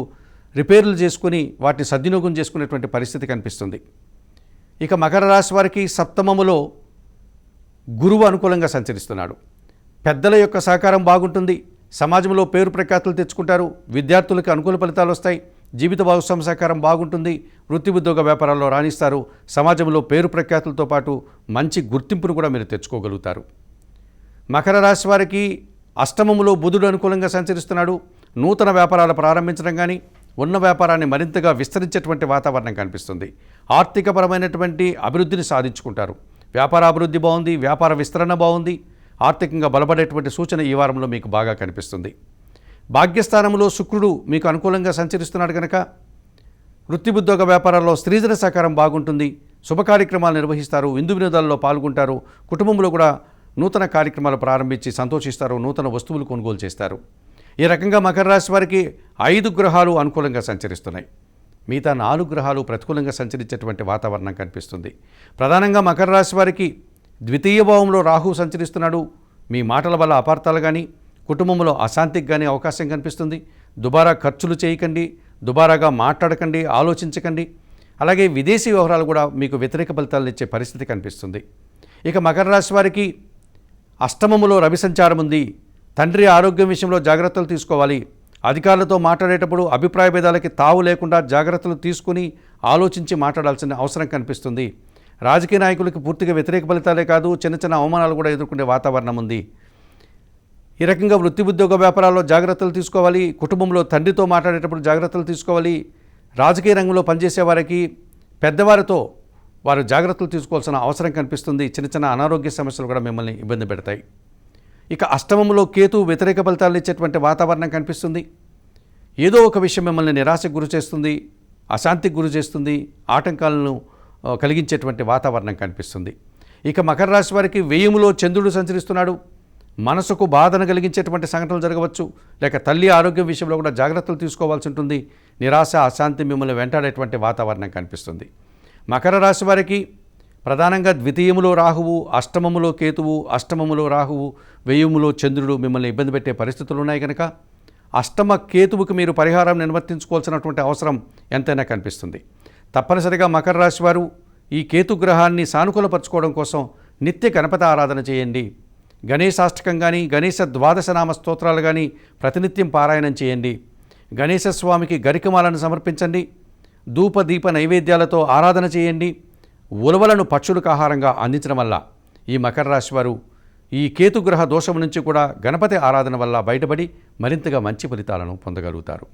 రిపేర్లు చేసుకుని వాటిని సద్వినియోగం చేసుకునేటువంటి పరిస్థితి కనిపిస్తుంది. ఇక మకర రాశి వారికి 7వ గురువు అనుకూలంగా సంచరిస్తున్నాడు. పెద్దల యొక్క సహకారం బాగుంటుంది. సమాజంలో పేరు ప్రఖ్యాతులు తెచ్చుకుంటారు. విద్యార్థులకు అనుకూల ఫలితాలు వస్తాయి. జీవిత భాగస్వామి సహకారం బాగుంటుంది. వృత్తి ఉద్యోగ వ్యాపారాల్లో రాణిస్తారు. సమాజంలో పేరు ప్రఖ్యాతులతో పాటు మంచి గుర్తింపును కూడా మీరు తెచ్చుకోగలుగుతారు. మకర రాశి వారికి 8వ బుధుడు అనుకూలంగా సంచరిస్తున్నాడు. నూతన వ్యాపారాలు ప్రారంభించడం కానీ ఉన్న వ్యాపారాన్ని మరింతగా విస్తరించేటువంటి వాతావరణం కనిపిస్తుంది. ఆర్థికపరమైనటువంటి అభివృద్ధిని సాధించుకుంటారు. వ్యాపార అభివృద్ధి బాగుంది. వ్యాపార విస్తరణ బాగుంది. ఆర్థికంగా బలపడేటువంటి సూచన ఈ వారంలో మీకు బాగా కనిపిస్తుంది. భాగ్యస్థానంలో శుక్రుడు మీకు అనుకూలంగా సంచరిస్తున్నాడు కనుక వృత్తి ఉద్యోగ వ్యాపారాల్లో స్త్రీజన సహకారం బాగుంటుంది. శుభ కార్యక్రమాలు నిర్వహిస్తారు. విందు వినోదాల్లో పాల్గొంటారు. కుటుంబంలో కూడా నూతన కార్యక్రమాలు ప్రారంభించి సంతోషిస్తారు. నూతన వస్తువులు కొనుగోలు చేస్తారు. ఈ రకంగా మకర రాశి వారికి 5 గ్రహాలు అనుకూలంగా సంచరిస్తున్నాయి. మిగతా 4 గ్రహాలు ప్రతికూలంగా సంచరించేటువంటి వాతావరణం కనిపిస్తుంది. ప్రధానంగా మకర రాశి వారికి 2వ భావంలో రాహువు సంచరిస్తున్నాడు. మీ మాటల వల్ల అపార్థాలు కానీ కుటుంబంలో అశాంతికి కానీ అవకాశం కనిపిస్తుంది. దుబారా ఖర్చులు చేయకండి. దుబారాగా మాట్లాడకండి. ఆలోచించకండి. అలాగే విదేశీ వ్యవహారాలు కూడా మీకు వ్యతిరేక ఫలితాలను ఇచ్చే పరిస్థితి కనిపిస్తుంది. ఇక మకర రాశి వారికి 8వ రవి సంచారం ఉంది. తండ్రి ఆరోగ్యం విషయంలో జాగ్రత్తలు తీసుకోవాలి. అధికారులతో మాట్లాడేటప్పుడు అభిప్రాయ భేదాలకి తావు లేకుండా జాగ్రత్తలు తీసుకుని ఆలోచించి మాట్లాడాల్సిన అవసరం కనిపిస్తుంది. రాజకీయ నాయకులకి పూర్తిగా వ్యతిరేక ఫలితాలే కాదు, చిన్న చిన్న అవమానాలు కూడా ఎదుర్కొనే వాతావరణం ఉంది. ఈ రకంగా వృత్తి ఉద్యోగ వ్యాపారాల్లో జాగ్రత్తలు తీసుకోవాలి. కుటుంబంలో తండ్రితో మాట్లాడేటప్పుడు జాగ్రత్తలు తీసుకోవాలి. రాజకీయ రంగంలో పనిచేసే వారికి పెద్దవారితో వారు జాగ్రత్తలు తీసుకోవాల్సిన అవసరం కనిపిస్తుంది. చిన్న చిన్న అనారోగ్య సమస్యలు కూడా మిమ్మల్ని ఇబ్బంది పెడతాయి. ఇక 8వ కేతు వ్యతిరేక ఫలితాలు ఇచ్చేటువంటి వాతావరణం కనిపిస్తుంది. ఏదో ఒక విషయం మిమ్మల్ని నిరాశకు గురి చేస్తుంది, అశాంతికి గురి చేస్తుంది, ఆటంకాలను కలిగించేటువంటి వాతావరణం కనిపిస్తుంది. ఇక మకర రాశి వారికి 10వ చంద్రుడు సంచరిస్తున్నాడు. మనసుకు బాధను కలిగించేటువంటి సంఘటనలు జరగవచ్చు. లేక తల్లి ఆరోగ్యం విషయంలో కూడా జాగ్రత్తలు తీసుకోవాల్సి ఉంటుంది. నిరాశ అశాంతి మిమ్మల్ని వెంటాడేటువంటి వాతావరణం కనిపిస్తుంది. మకర రాశి వారికి ప్రధానంగా 2వ రాహువు, 8వ కేతువు, 8వ రాహువు, 10వ చంద్రుడు మిమ్మల్ని ఇబ్బంది పెట్టే పరిస్థితులు ఉన్నాయి కనుక 8వ కేతువుకి మీరు పరిహారం నిర్వర్తించుకోవాల్సినటువంటి అవసరం ఎంతైనా కనిపిస్తుంది. తప్పనిసరిగా మకర రాశి వారు ఈ కేతుగ్రహాన్ని సానుకూలపరచుకోవడం కోసం నిత్య గణపతి ఆరాధన చేయండి. గణేశాష్టకం కానీ గణేశ ద్వాదశనామ స్తోత్రాలు కానీ ప్రతినిత్యం పారాయణం చేయండి. గణేశ స్వామికి గరికమాలను సమర్పించండి. ధూప దీప నైవేద్యాలతో ఆరాధన చేయండి. ఉలవలను పక్షులకు ఆహారంగా అందించడం వల్ల ఈ మకర రాశి వారు ఈ కేతుగ్రహ దోషం నుంచి కూడా గణపతి ఆరాధన వల్ల బయటపడి మరింతగా మంచి ఫలితాలను పొందగలుగుతారు.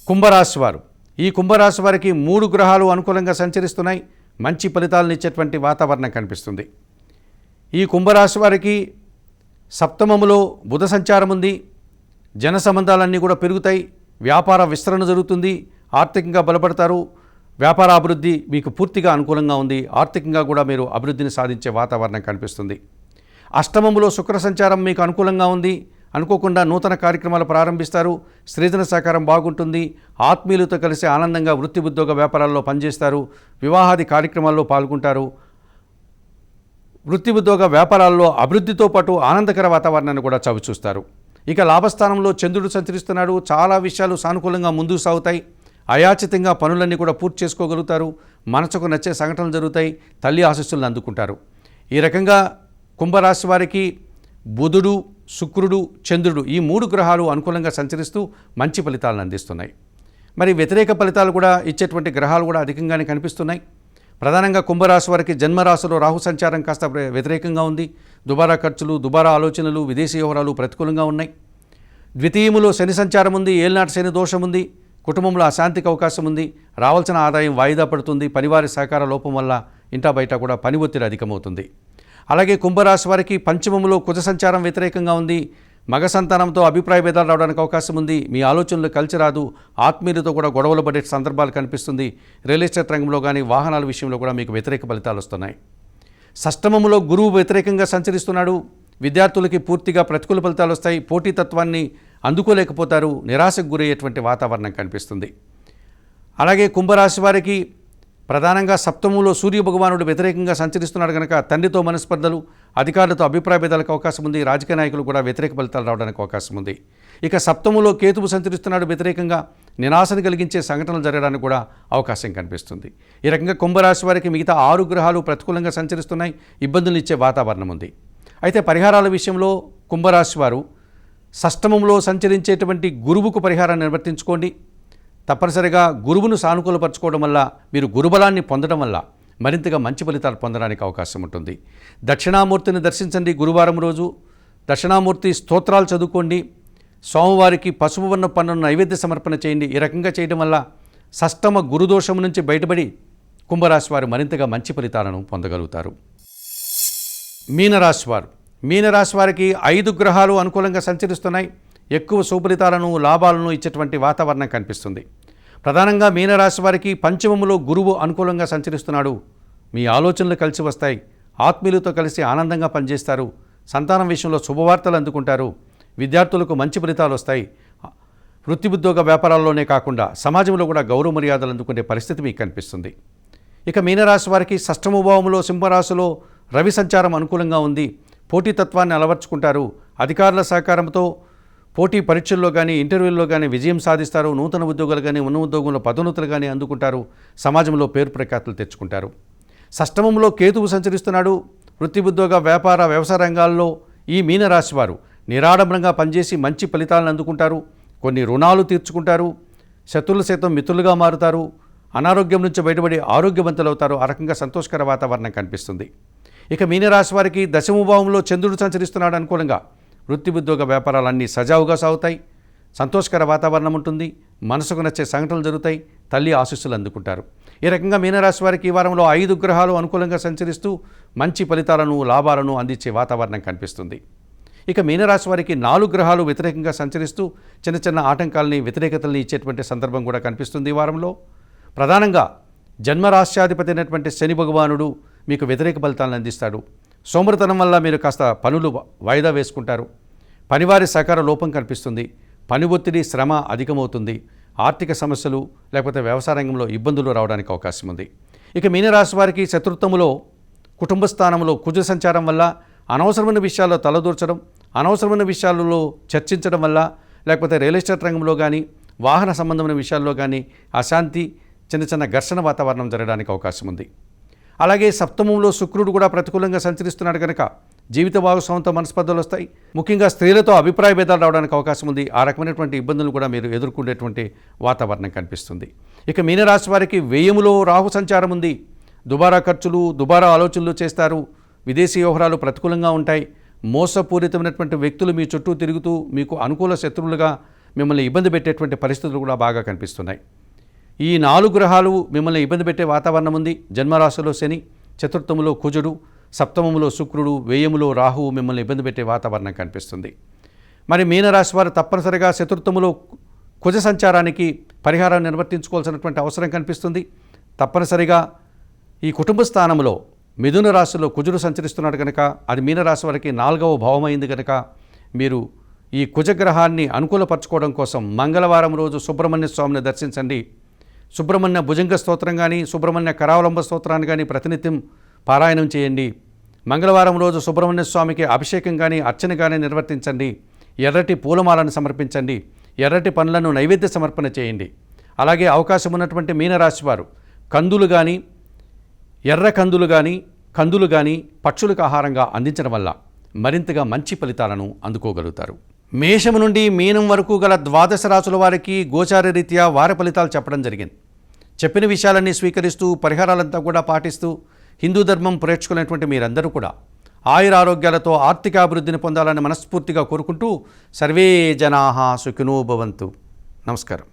కుంభరాశి వారు, ఈ కుంభరాశి వారికి 3 గ్రహాలు అనుకూలంగా సంచరిస్తున్నాయి. మంచి ఫలితాలను ఇచ్చేటువంటి వాతావరణం కనిపిస్తుంది. ఈ కుంభరాశి వారికి 7వ బుధ సంచారం ఉంది. జన సంబంధాలన్నీ కూడా పెరుగుతాయి. వ్యాపార విస్తరణ జరుగుతుంది. ఆర్థికంగా బలపడతారు. వ్యాపార అభివృద్ధి మీకు పూర్తిగా అనుకూలంగా ఉంది. ఆర్థికంగా కూడా మీరు అభివృద్ధిని సాధించే వాతావరణం కనిపిస్తుంది. 8వ శుక్ర సంచారం మీకు అనుకూలంగా ఉంది. అనుకోకుండా నూతన కార్యక్రమాలు ప్రారంభిస్తారు. స్త్రీజన సహకారం బాగుంటుంది. ఆత్మీయులతో కలిసి ఆనందంగా వృత్తి ఉద్యోగ వ్యాపారాల్లో పనిచేస్తారు. వివాహాది కార్యక్రమాల్లో పాల్గొంటారు. వృత్తి ఉద్యోగ వ్యాపారాల్లో అభివృద్ధితో పాటు ఆనందకర వాతావరణాన్ని కూడా చవిచూస్తారు. ఇక లాభస్థానంలో చంద్రుడు సంచరిస్తున్నాడు. చాలా విషయాలు సానుకూలంగా ముందుకు సాగుతాయి. అయాచితంగా పనులన్నీ కూడా పూర్తి చేసుకోగలుగుతారు. మనసుకు నచ్చే సంఘటనలు జరుగుతాయి. తల్లి ఆశీస్సులను అందుకుంటారు. ఈ రకంగా కుంభరాశి వారికి బుధుడు, శుక్రుడు, చంద్రుడు ఈ 3 గ్రహాలు అనుకూలంగా సంచరిస్తూ మంచి ఫలితాలను అందిస్తున్నాయి. మరి వ్యతిరేక ఫలితాలు కూడా ఇచ్చేటువంటి గ్రహాలు కూడా అధికంగానే కనిపిస్తున్నాయి. ప్రధానంగా కుంభరాశి వారికి జన్మరాశిలో రాహు సంచారం కాస్త వ్యతిరేకంగా ఉంది. దుబారా ఖర్చులు, దుబారా ఆలోచనలు, విదేశీ వ్యవహారాలు ప్రతికూలంగా ఉన్నాయి. ద్వితీయములో శని సంచారం ఉంది. ఏలినాటి శని దోషం ఉంది. కుటుంబంలో అశాంతికి అవకాశం ఉంది. రావాల్సిన ఆదాయం వాయిదా పడుతుంది. పనివారి సహకార లోపం వల్ల ఇంటా బయట కూడా పని ఒత్తిడి అధికమవుతుంది. అలాగే కుంభరాశి వారికి పంచమములో కుజ సంచారం వ్యతిరేకంగా ఉంది. మగ సంతానంతో అభిప్రాయ భేదాలు రావడానికి అవకాశం ఉంది. మీ ఆలోచనలు కలిసి రాదు. ఆత్మీయులతో కూడా గొడవలు పడే సందర్భాలు కనిపిస్తుంది. రియల్ ఎస్టేట్ రంగంలో కానీ వాహనాల విషయంలో కూడా మీకు వ్యతిరేక ఫలితాలు వస్తున్నాయి. షష్టమములో గురువు వ్యతిరేకంగా సంచరిస్తున్నాడు. విద్యార్థులకి పూర్తిగా ప్రతికూల ఫలితాలు వస్తాయి. పోటీతత్వాన్ని అందుకోలేకపోతారు. నిరాశకు గురయ్యేటువంటి వాతావరణం కనిపిస్తుంది. అలాగే కుంభరాశి వారికి ప్రధానంగా సప్తమంలో సూర్య భగవానుడు వ్యతిరేకంగా సంచరిస్తున్నాడు కనుక తండ్రితో మనస్పర్ధలు, అధికారులతో అభిప్రాయ భేదాలకు అవకాశం ఉంది. రాజకీయ నాయకులు కూడా వ్యతిరేక ఫలితాలు రావడానికి అవకాశం ఉంది. ఇక సప్తమంలో కేతువు సంచరిస్తున్నాడు వ్యతిరేకంగా. నిరాశను కలిగించే సంఘటనలు జరగడానికి కూడా అవకాశం కనిపిస్తుంది. ఈ రకంగా కుంభరాశి వారికి మిగతా 6 గ్రహాలు ప్రతికూలంగా సంచరిస్తున్నాయి. ఇబ్బందులు ఇచ్చే వాతావరణం ఉంది. అయితే పరిహారాల విషయంలో కుంభరాశి వారు షష్టమంలో సంచరించేటువంటి గురువుకు పరిహారాన్ని నిర్వర్తించుకోండి. తప్పనిసరిగా గురువును సానుకూలపరచుకోవడం వల్ల మీరు గురుబలాన్ని పొందడం వల్ల మరింతగా మంచి ఫలితాలు పొందడానికి అవకాశం ఉంటుంది. దక్షిణామూర్తిని దర్శించండి. గురువారం రోజు దక్షిణామూర్తి స్తోత్రాలు చదువుకోండి. స్వామివారికి పసుపు వర్ణ పన్నును నైవేద్య సమర్పణ చేయండి. ఈ రకంగా చేయడం వల్ల షష్టమ గురుదోషం నుంచి బయటపడి కుంభరాశి వారు మరింతగా మంచి ఫలితాలను పొందగలుగుతారు. మీనరాశి వారికి 5 గ్రహాలు అనుకూలంగా సంచరిస్తున్నాయి. ఎక్కువ సుఫలితాలను, లాభాలను ఇచ్చేటువంటి వాతావరణం కనిపిస్తుంది. ప్రధానంగా మీనరాశి వారికి పంచమములో గురువు అనుకూలంగా సంచరిస్తున్నాడు. మీ ఆలోచనలు కలిసి వస్తాయి. ఆత్మీయులతో కలిసి ఆనందంగా పనిచేస్తారు. సంతానం విషయంలో శుభవార్తలు అందుకుంటారు. విద్యార్థులకు మంచి ఫలితాలు వస్తాయి. వృత్తి ఉద్యోగ వ్యాపారాల్లోనే కాకుండా సమాజంలో కూడా గౌరవ మర్యాదలు అందుకునే పరిస్థితి మీకు కనిపిస్తుంది. ఇక మీనరాశి వారికి షష్టమ భావంలో సింహరాశిలో రవి సంచారం అనుకూలంగా ఉంది. పోటీతత్వాన్ని అలవర్చుకుంటారు. అధికారుల సహకారంతో పోటీ పరీక్షల్లో కానీ ఇంటర్వ్యూల్లో కానీ విజయం సాధిస్తారు. నూతన ఉద్యోగాలు కానీ ఉన్న ఉద్యోగంలో పదోన్నతులు కానీ అందుకుంటారు. సమాజంలో పేరు ప్రఖ్యాతులు తెచ్చుకుంటారు. షష్టమంలో కేతువు సంచరిస్తున్నాడు. వృత్తి ఉద్యోగ వ్యాపార వ్యవసాయ రంగాల్లో ఈ మీనరాశి వారు నిరాడంబరంగా పనిచేసి మంచి ఫలితాలను అందుకుంటారు. కొన్ని రుణాలు తీర్చుకుంటారు. శత్రువులు సైతం మిత్రులుగా మారుతారు. అనారోగ్యం నుంచి బయటపడి ఆరోగ్యవంతులవుతారు. ఆ రకంగా సంతోషకర వాతావరణం కనిపిస్తుంది. ఇక మీనరాశి వారికి దశమ భావంలో చంద్రుడు సంచరిస్తున్నాడు అనుకూలంగా. వృత్తి ఉద్యోగ వ్యాపారాలన్నీ సజావుగా సాగుతాయి. సంతోషకర వాతావరణం ఉంటుంది. మనసుకు నచ్చే సంఘటనలు జరుగుతాయి. తల్లి ఆశీస్సులు అందుకుంటారు. ఈ రకంగా మీనరాశి వారికి ఈ వారంలో 5 గ్రహాలు అనుకూలంగా సంచరిస్తూ మంచి ఫలితాలను, లాభాలను అందించే వాతావరణం కనిపిస్తుంది. ఇక మీనరాశి వారికి 4 గ్రహాలు వ్యతిరేకంగా సంచరిస్తూ చిన్న చిన్న ఆటంకాలని, వ్యతిరేకతల్ని ఇచ్చేటువంటి సందర్భం కూడా కనిపిస్తుంది. ఈ వారంలో ప్రధానంగా జన్మరాశ్యాధిపతి అయినటువంటి శని భగవానుడు మీకు వ్యతిరేక ఫలితాలను అందిస్తాడు. సోమరితనం వల్ల మీరు కాస్త పనులు వాయిదా వేసుకుంటారు. పనివారి సహకార లోపం కనిపిస్తుంది. పని ఒత్తిడి, శ్రమ అధికమవుతుంది. ఆర్థిక సమస్యలు లేకపోతే వ్యవసాయ రంగంలో ఇబ్బందులు రావడానికి అవకాశం ఉంది. ఇక మీనరాశి వారికి చతుర్థములో కుటుంబ స్థానంలో కుజ సంచారం వల్ల అనవసరమైన విషయాల్లో తలదూర్చడం, అనవసరమైన విషయాలలో చర్చించడం వల్ల లేకపోతే రియల్ ఎస్టేట్ రంగంలో కానీ వాహన సంబంధమైన విషయాల్లో కానీ అశాంతి, చిన్న చిన్న ఘర్షణ వాతావరణం జరగడానికి అవకాశం ఉంది. అలాగే సప్తమంలో శుక్రుడు కూడా ప్రతికూలంగా సంచరిస్తున్నాడు కనుక జీవిత భాగస్వామితో మనస్పర్ధలు వస్తాయి. ముఖ్యంగా స్త్రీలతో అభిప్రాయ భేదాలు రావడానికి అవకాశం ఉంది. ఆ రకమైనటువంటి ఇబ్బందులు కూడా మీరు ఎదుర్కొనేటువంటి వాతావరణం కనిపిస్తుంది. ఇక మీనరాశి వారికి వ్యయములో రాహు సంచారం ఉంది. దుబారా ఖర్చులు, దుబారా ఆలోచనలు చేస్తారు. విదేశీ వ్యవహారాలు ప్రతికూలంగా ఉంటాయి. మోసపూరితమైనటువంటి వ్యక్తులు మీ చుట్టూ తిరుగుతూ మీకు అనుకూల శత్రువులుగా మిమ్మల్ని ఇబ్బంది పెట్టేటువంటి పరిస్థితులు కూడా బాగా కనిపిస్తున్నాయి. ఈ 4 గ్రహాలు మిమ్మల్ని ఇబ్బంది పెట్టే వాతావరణం ఉంది. జన్మరాశిలో శని, చతుర్థములో కుజుడు, సప్తమములో శుక్రుడు, వ్యయములో రాహువు మిమ్మల్ని ఇబ్బంది పెట్టే వాతావరణం కనిపిస్తుంది. మరి మీనరాశి వారు తప్పనిసరిగా చతుర్థములో కుజ సంచారానికి పరిహారాన్ని నిర్వర్తించుకోవాల్సినటువంటి అవసరం కనిపిస్తుంది. తప్పనిసరిగా ఈ కుటుంబ స్థానంలో మిథున రాశిలో కుజుడు సంచరిస్తున్నాడు కనుక అది మీనరాశి వారికి 4వ భావమైంది కనుక మీరు ఈ కుజగ్రహాన్ని అనుకూలపరచుకోవడం కోసం మంగళవారం రోజు సుబ్రహ్మణ్య స్వామిని దర్శించండి. సుబ్రహ్మణ్య భుజంగ స్తోత్రం కానీ, సుబ్రహ్మణ్య కరావలంబ స్తోత్రాన్ని కానీ ప్రతినిత్యం పారాయణం చేయండి. మంగళవారం రోజు సుబ్రహ్మణ్య స్వామికి అభిషేకం కానీ, అర్చన కానీ నిర్వర్తించండి. ఎర్రటి పూలమాలను సమర్పించండి. ఎర్రటి పండ్లను నైవేద్య సమర్పణ చేయండి. అలాగే అవకాశం ఉన్నటువంటి మీనరాశి వారు కందులు కానీ ఎర్ర కందులు కానీ పక్షులకు ఆహారంగా అందించడం వల్ల మరింతగా మంచి ఫలితాలను అందుకోగలుగుతారు. మేషము నుండి మీనం వరకు గల ద్వాదశ రాశుల వారికి గోచార రీత్యా వార ఫలితాలు చెప్పడం జరిగింది. చెప్పిన విషయాలన్నీ స్వీకరిస్తూ పరిహారాలంతా కూడా పాటిస్తూ హిందూ ధర్మం ప్రేక్షకులైనటువంటి మీరందరూ కూడా ఆయురారోగ్యాలతో ఆర్థిక అభివృద్ధిని పొందాలని మనస్ఫూర్తిగా కోరుకుంటూ సర్వే జనాః సుఖినో భవంతు. నమస్కారం.